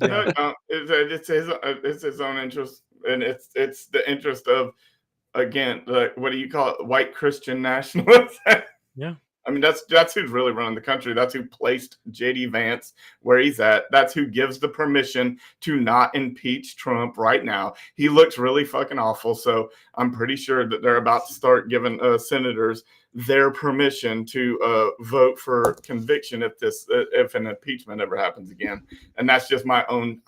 Speaker 1: Yeah.
Speaker 3: No, it's his own interest, and it's the interest of, again, like, what do you call it? White Christian nationalists.
Speaker 1: Yeah.
Speaker 3: I mean, that's who's really running the country. That's who placed J.D. Vance where he's at. That's who gives the permission to not impeach Trump right now. He looks really fucking awful. So I'm pretty sure that they're about to start giving senators their permission to vote for conviction if an impeachment ever happens again. And that's just my own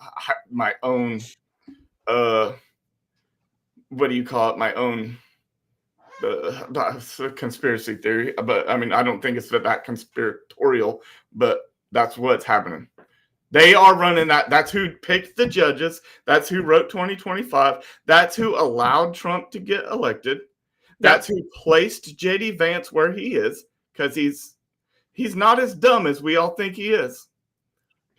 Speaker 3: what do you call it? My own that's a conspiracy theory, but I mean, I don't think it's that conspiratorial, but that's what's happening. They are running that. That's who picked the judges. That's who wrote 2025. That's who allowed Trump to get elected. That's who placed JD Vance where he is, because he's not as dumb as we all think he is.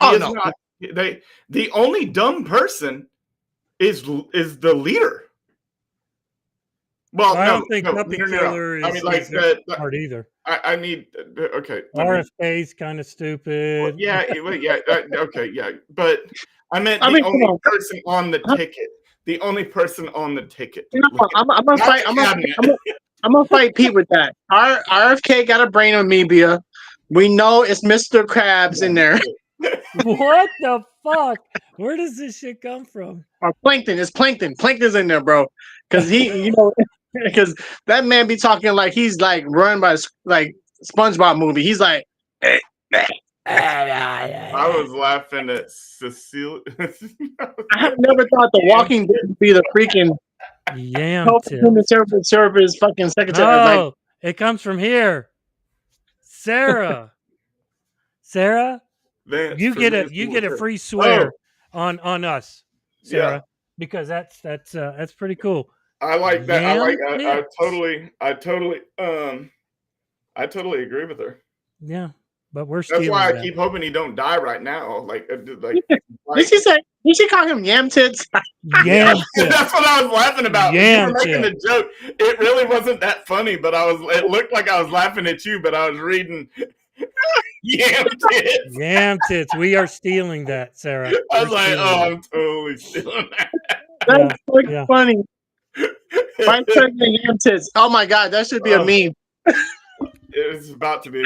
Speaker 3: Not. The only dumb person is the leader. Well,
Speaker 1: I don't think Puppy Killer is,
Speaker 3: I mean, like,
Speaker 1: hard either.
Speaker 3: I need, okay.
Speaker 1: RFK's kind of stupid.
Speaker 3: Okay, yeah. But I meant the only person on the ticket. The only person on the ticket.
Speaker 2: I'm gonna fight Pete with that. RFK got a brain amoeba. We know it's Mr. Krabs in there.
Speaker 1: What the fuck? Where does this shit come from?
Speaker 2: Plankton. It's Plankton. Plankton's in there, bro. Because because that man be talking like he's like run by like SpongeBob movie. He's like,
Speaker 3: I was laughing at Cecile.
Speaker 2: I have never thought the Walking Dead would be the freaking human service fucking secretary.
Speaker 1: Oh, it comes from here, Sarah. Sarah,
Speaker 3: Vance,
Speaker 1: you get a free swear on us, Sarah, because that's pretty cool.
Speaker 3: I like that. I totally agree with her.
Speaker 1: Yeah, but we're
Speaker 3: that's why I keep hoping he don't die right now. Like
Speaker 2: did she call him yam tits?
Speaker 1: Yam tits.
Speaker 3: That's what I was laughing about. You were making the joke. It really wasn't that funny, but it looked like I was laughing at you, but I was reading yam tits.
Speaker 1: Yam tits. We are stealing that, Sarah.
Speaker 3: I was like, I'm totally stealing that.
Speaker 2: That's funny. Vice President yam tits. Oh my god, that should be a meme.
Speaker 3: It's about to be.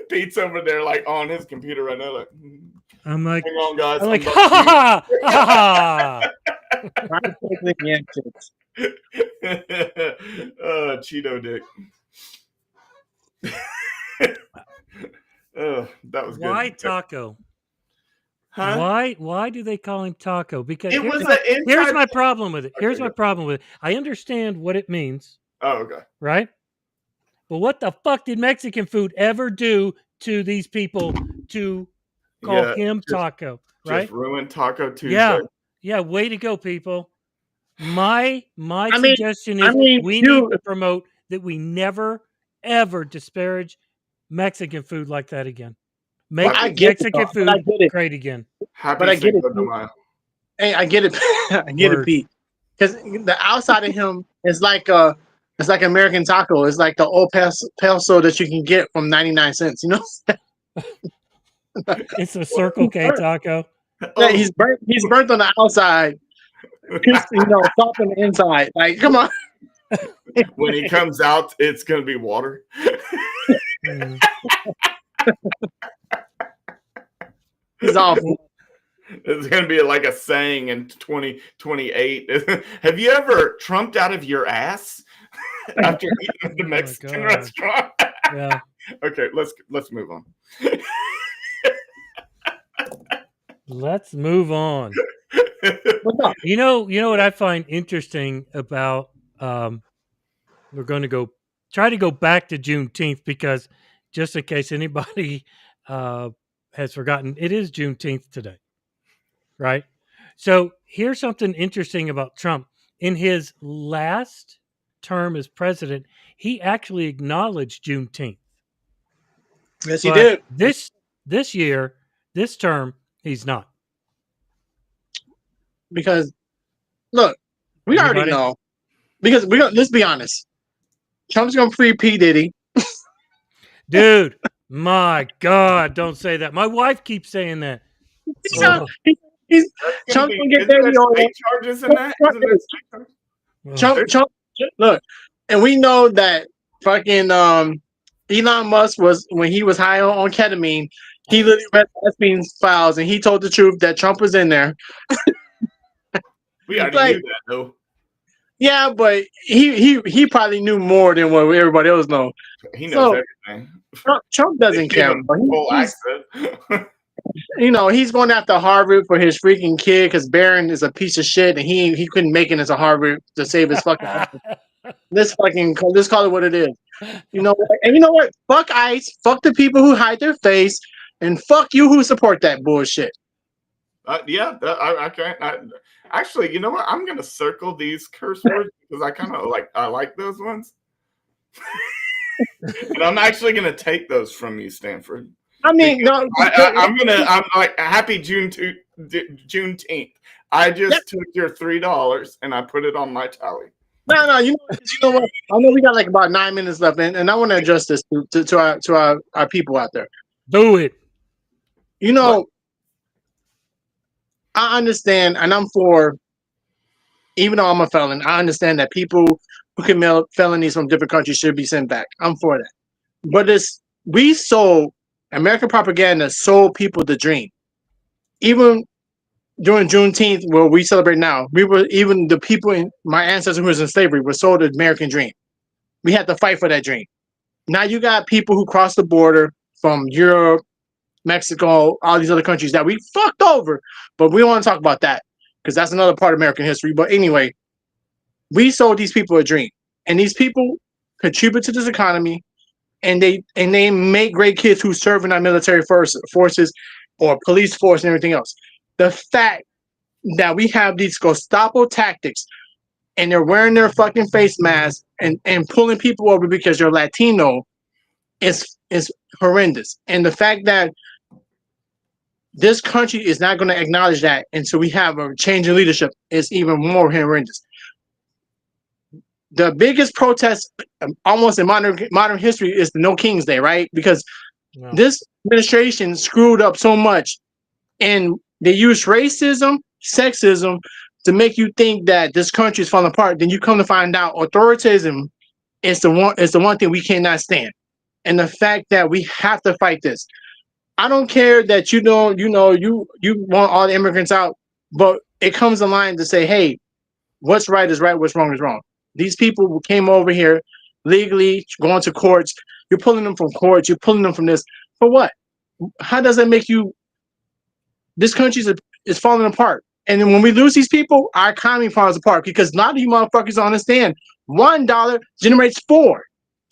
Speaker 3: Pete's over there, like, on his computer right now. Like,
Speaker 1: I'm like,
Speaker 3: hang on, guys.
Speaker 1: I'm like, ha ha ha ha.
Speaker 2: Vice President yam tits.
Speaker 3: Cheeto dick. That was good.
Speaker 1: Why Taco?
Speaker 3: Huh?
Speaker 1: Why do they call him Taco? Because
Speaker 3: here's
Speaker 1: my problem with it. Here's my problem with it. I understand what it means.
Speaker 3: Oh, okay.
Speaker 1: Right? But what the fuck did Mexican food ever do to these people to call him Taco? Right?
Speaker 3: Just ruined Taco Tuesday.
Speaker 1: Yeah. Way to go, people. My suggestion is we need to promote that we never ever disparage Mexican food like that again. Make Mexican food great again.
Speaker 2: But I get it. Hey, I get it. I get it, Pete. Because the outside of him is like it's like American taco. It's like the old peso that you can get from 99 cents. You know.
Speaker 1: It's a Circle K taco.
Speaker 2: Yeah, he's burnt on the outside. Soft on the inside. Like, come on.
Speaker 3: When he comes out, it's gonna be water.
Speaker 2: He's awful.
Speaker 3: It's gonna be like a saying in 2028. Have you ever trumped out of your ass after eating at the Mexican restaurant?
Speaker 1: Yeah.
Speaker 3: Okay, let's move on.
Speaker 1: Let's move on. You know what I find interesting about we're going to try to go back to Juneteenth, because just in case anybody has forgotten, it is Juneteenth today, right? So here's something interesting about Trump. in his last term as president, he actually acknowledged Juneteenth.
Speaker 2: Yes, he
Speaker 1: But
Speaker 2: did.
Speaker 1: this year, this term, he's not.
Speaker 2: Because look, we already
Speaker 1: Anybody?
Speaker 2: know. Because let's be honest. Trump's gonna free P. Diddy.
Speaker 1: Dude, my God, don't say that. My wife keeps saying that.
Speaker 2: He's gonna,
Speaker 1: Oh,
Speaker 2: he's
Speaker 3: That's
Speaker 2: Trump's gonna get
Speaker 3: isn't
Speaker 2: baby
Speaker 3: there
Speaker 2: oil.
Speaker 3: state charges in that? Isn't there state charges?
Speaker 1: oh.
Speaker 2: Trump, look, and we know that fucking Elon Musk was when he was high on ketamine. He literally read Epstein's files and he told the truth that Trump was in there.
Speaker 3: We already
Speaker 2: Like,
Speaker 3: knew that, though.
Speaker 2: yeah, but he probably knew more than what everybody else knows.
Speaker 3: He knows
Speaker 2: So
Speaker 3: everything.
Speaker 2: Trump
Speaker 3: They
Speaker 2: doesn't
Speaker 3: give
Speaker 2: care.
Speaker 3: him
Speaker 2: Bro.
Speaker 3: full
Speaker 2: He's,
Speaker 3: access.
Speaker 2: he's going after Harvard for his freaking kid because Barron is a piece of shit and he couldn't make it into Harvard to save his fucking. Let's call it what it is. You know what? And you know what? Fuck ICE. Fuck the people who hide their face, and fuck you who support that bullshit.
Speaker 3: Yeah, I can't. Actually, you know what? I'm gonna circle these curse words because I like those ones, and I'm actually gonna take those from you, Stanford.
Speaker 2: I mean, no,
Speaker 3: I'm like happy Juneteenth. I just took your $3 and I put it on my tally.
Speaker 2: no. You know what? I know we got like about 9 minutes left, and I want to address this to our people out there.
Speaker 1: Do it.
Speaker 2: You know, I understand, and I'm for. Even though I'm a felon, I understand that people who commit felonies from different countries should be sent back. I'm for that. But American propaganda sold people the dream. Even during Juneteenth, where we celebrate now, even the people in my ancestors who was in slavery were sold the American dream. We had to fight for that dream. Now you got people who cross the border from Europe, Mexico, all these other countries that we fucked over, but we don't want to talk about that because that's another part of American history. But anyway, we sold these people a dream, and these people contribute to this economy, and they make great kids who serve in our military forces or police force and everything else. The fact that we have these Gestapo tactics, and they're wearing their fucking face masks and pulling people over because you're Latino is horrendous. And the fact that this country is not going to acknowledge that, and so we have a change in leadership is even more horrendous. The biggest protest almost in modern history is the No King's Day, right? Because this administration screwed up so much, and they use racism, sexism to make you think that this country is falling apart. Then you come to find out authoritarianism is the one thing we cannot stand, and the fact that we have to fight this. I don't care that you want all the immigrants out, but it comes a line to say, hey, what's right is right, what's wrong is wrong. These people who came over here legally, going to courts. You're pulling them from courts. You're pulling them from this. For what? How does that make you? This country is falling apart. And then when we lose these people, our economy falls apart because a lot of you motherfuckers don't understand. $1 generates 4.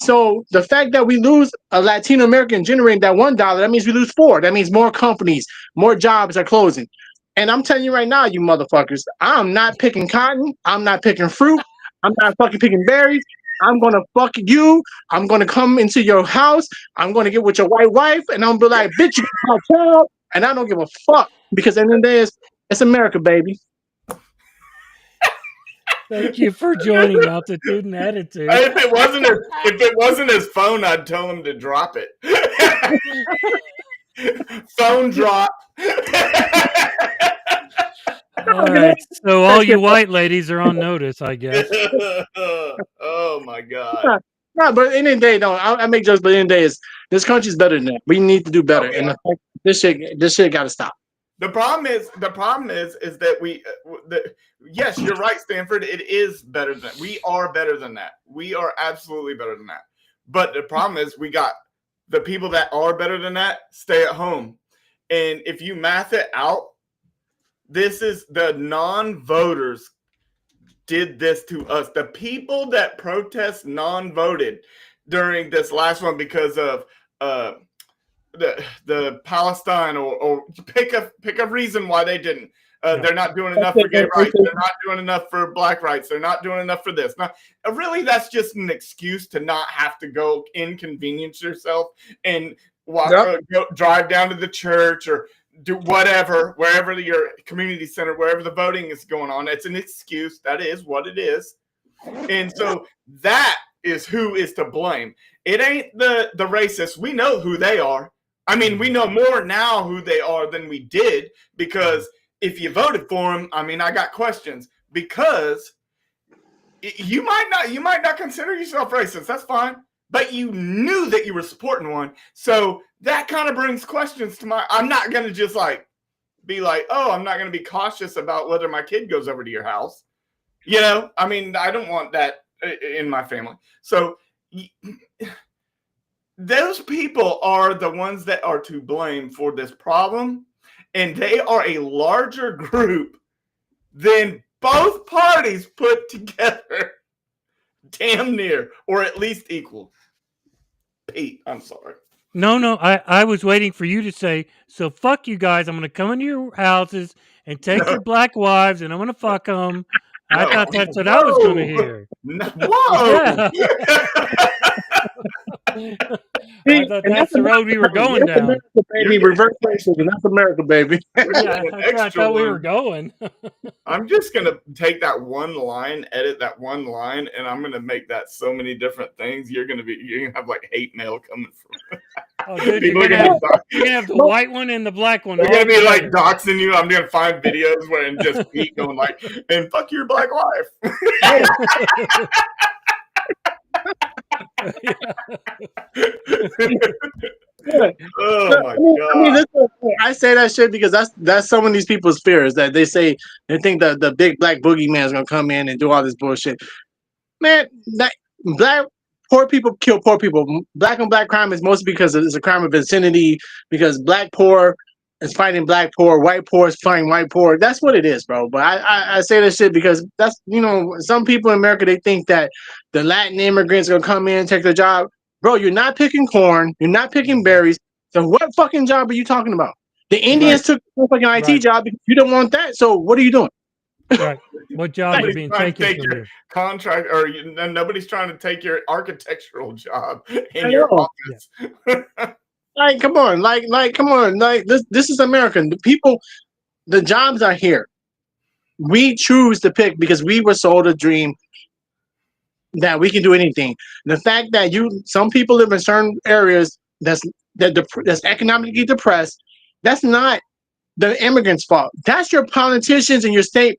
Speaker 2: So the fact that we lose a Latino American generating that $1, that means we lose 4. That means more companies, more jobs are closing. And I'm telling you right now, you motherfuckers, I'm not picking cotton. I'm not picking fruit. I'm not fucking picking berries. I'm gonna fuck you. I'm gonna come into your house. I'm gonna get with your white wife, and I'm gonna be like, bitch, you my child, and I don't give a fuck because at the end of the day, it's America, baby.
Speaker 1: Thank you for joining Altitude and Attitude.
Speaker 3: If it wasn't his phone, I'd tell him to drop it. Phone drop.
Speaker 1: All right, so all you white ladies are on notice, I guess.
Speaker 3: Oh my God.
Speaker 2: No, but in the day, don't I make jokes, but in the day, this country's better than that. We need to do better, and this shit got to stop.
Speaker 3: The problem is that yes, you're right, Stanford. It is better than we are better than that. We are absolutely better than that. But the problem is we got the people that are better than that stay at home, and if you math it out, this is the non-voters did this to us. The people that protest non-voted during this last one because of the Palestine or pick a reason why they didn't. They're not doing enough for gay rights. They're not doing enough for black rights. They're not doing enough for this. Now, really, that's just an excuse to not have to go inconvenience yourself and drive down to the church or do whatever, wherever your community center, wherever the voting is going on. It's an excuse. That is what it is. And so that is who is to blame. It ain't the racists. We know who they are. I mean, we know more now who they are than we did, because if you voted for them, I mean, I got questions, because you might not consider yourself racist. That's fine. But you knew that you were supporting one. So that kind of brings questions to my, I'm not going to just be like, oh, I'm not going to be cautious about whether my kid goes over to your house. You know, I mean, I don't want that in my family. So those people are the ones that are to blame for this problem. And they are a larger group than both parties put together. Damn near, or at least equal. Pete, I'm sorry.
Speaker 1: No, I was waiting for you to say, so fuck you guys. I'm going to come into your houses and take your black wives and I'm going to fuck them. I thought that's what I was going to hear.
Speaker 3: Whoa!
Speaker 1: I thought that's the road we were going down.
Speaker 2: America, baby. Reverse racism. That's America, baby.
Speaker 1: Yeah, I thought we were going.
Speaker 3: I'm just going to take that one line, edit that one line, and I'm going to make that so many different things. You're going to have like hate mail coming from.
Speaker 1: Oh, dude, you're going to have the white one and the black one.
Speaker 3: They're going to be like doxing you. I'm going to find videos where and just Pete going like, and fuck your black wife. Oh my god!
Speaker 2: I say that shit because that's some of these people's fears, that they say they think that the big black boogeyman is gonna come in and do all this bullshit. Man, that poor people kill poor people. Black on black crime is mostly because it's a crime of vicinity, because black poor is fighting black poor, white poor is fighting white poor. That's what it is, bro. But I say that shit because that's, you know, some people in America, they think that the Latin immigrants are gonna come in and take their job. Bro, you're not picking corn, you're not picking berries. So what fucking job are you talking about? The Indians took the fucking IT job because you don't want that. So what are you doing?
Speaker 1: Right. What jobs are being taken from you?
Speaker 3: Contract, or nobody's trying to take your architectural job in your office.
Speaker 2: Yeah. Like, come on, come on, this is American. The people, the jobs are here. We choose to pick because we were sold a dream that we can do anything. The fact that some people live in certain areas that's economically depressed, that's not the immigrants' fault. That's your politicians and your state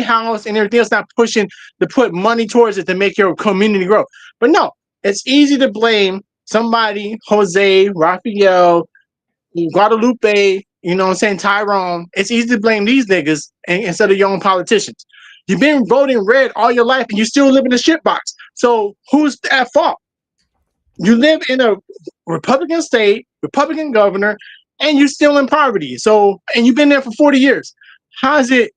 Speaker 2: house and everything else not pushing to put money towards it to make your community grow. But no, it's easy to blame somebody, Jose, Rafael, Guadalupe, you know what I'm saying, Tyrone. It's easy to blame these niggas instead of your own politicians. You've been voting red all your life and you still live in a shitbox. So who's at fault? You live in a Republican state, Republican governor, and you're still in poverty. So, and you've been there for 40 years. How is it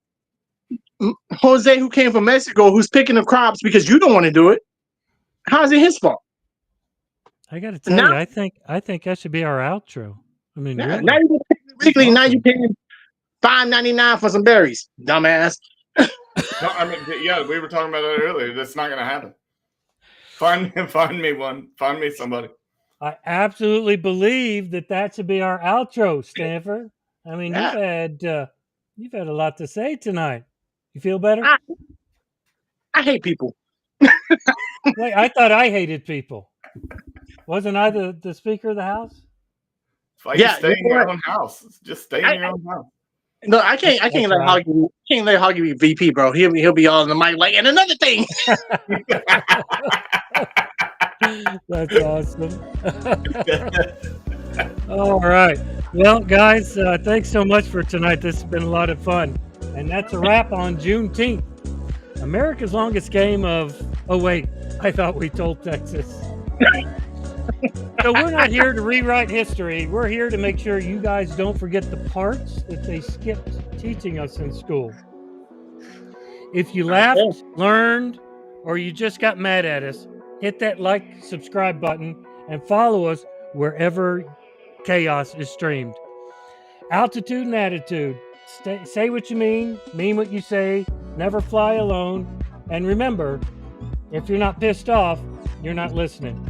Speaker 2: Jose, who came from Mexico, who's picking the crops because you don't want to do it? How is it his fault?
Speaker 1: I got to tell you, I think that should be our outro. I mean, really.
Speaker 2: Now you're weekly. Now you're paying $5.99 for some berries, dumbass.
Speaker 3: No, I mean, yeah, we were talking about that earlier. That's not going to happen. Find me one. Find me somebody.
Speaker 1: I absolutely believe that should be our outro, Stanford. I mean, you've had a lot to say tonight. You feel better?
Speaker 2: I hate people.
Speaker 1: Wait, I thought I hated people. Wasn't I the Speaker of the House?
Speaker 3: Why you stay in your own house? Just stay in your own house.
Speaker 2: No, I can't let Hoggy be VP, bro. He'll be all in the mic like, and another thing.
Speaker 1: That's awesome. All right. Well, guys, thanks so much for tonight. This has been a lot of fun. And that's a wrap on Juneteenth. America's longest game of, oh, wait, I thought we told Texas. So we're not here to rewrite history. We're here to make sure you guys don't forget the parts that they skipped teaching us in school. If you laughed, learned, or you just got mad at us, hit that like, subscribe button, and follow us wherever chaos is streamed. Altitude and attitude. Say what you mean what you say, never fly alone, and remember, if you're not pissed off, you're not listening.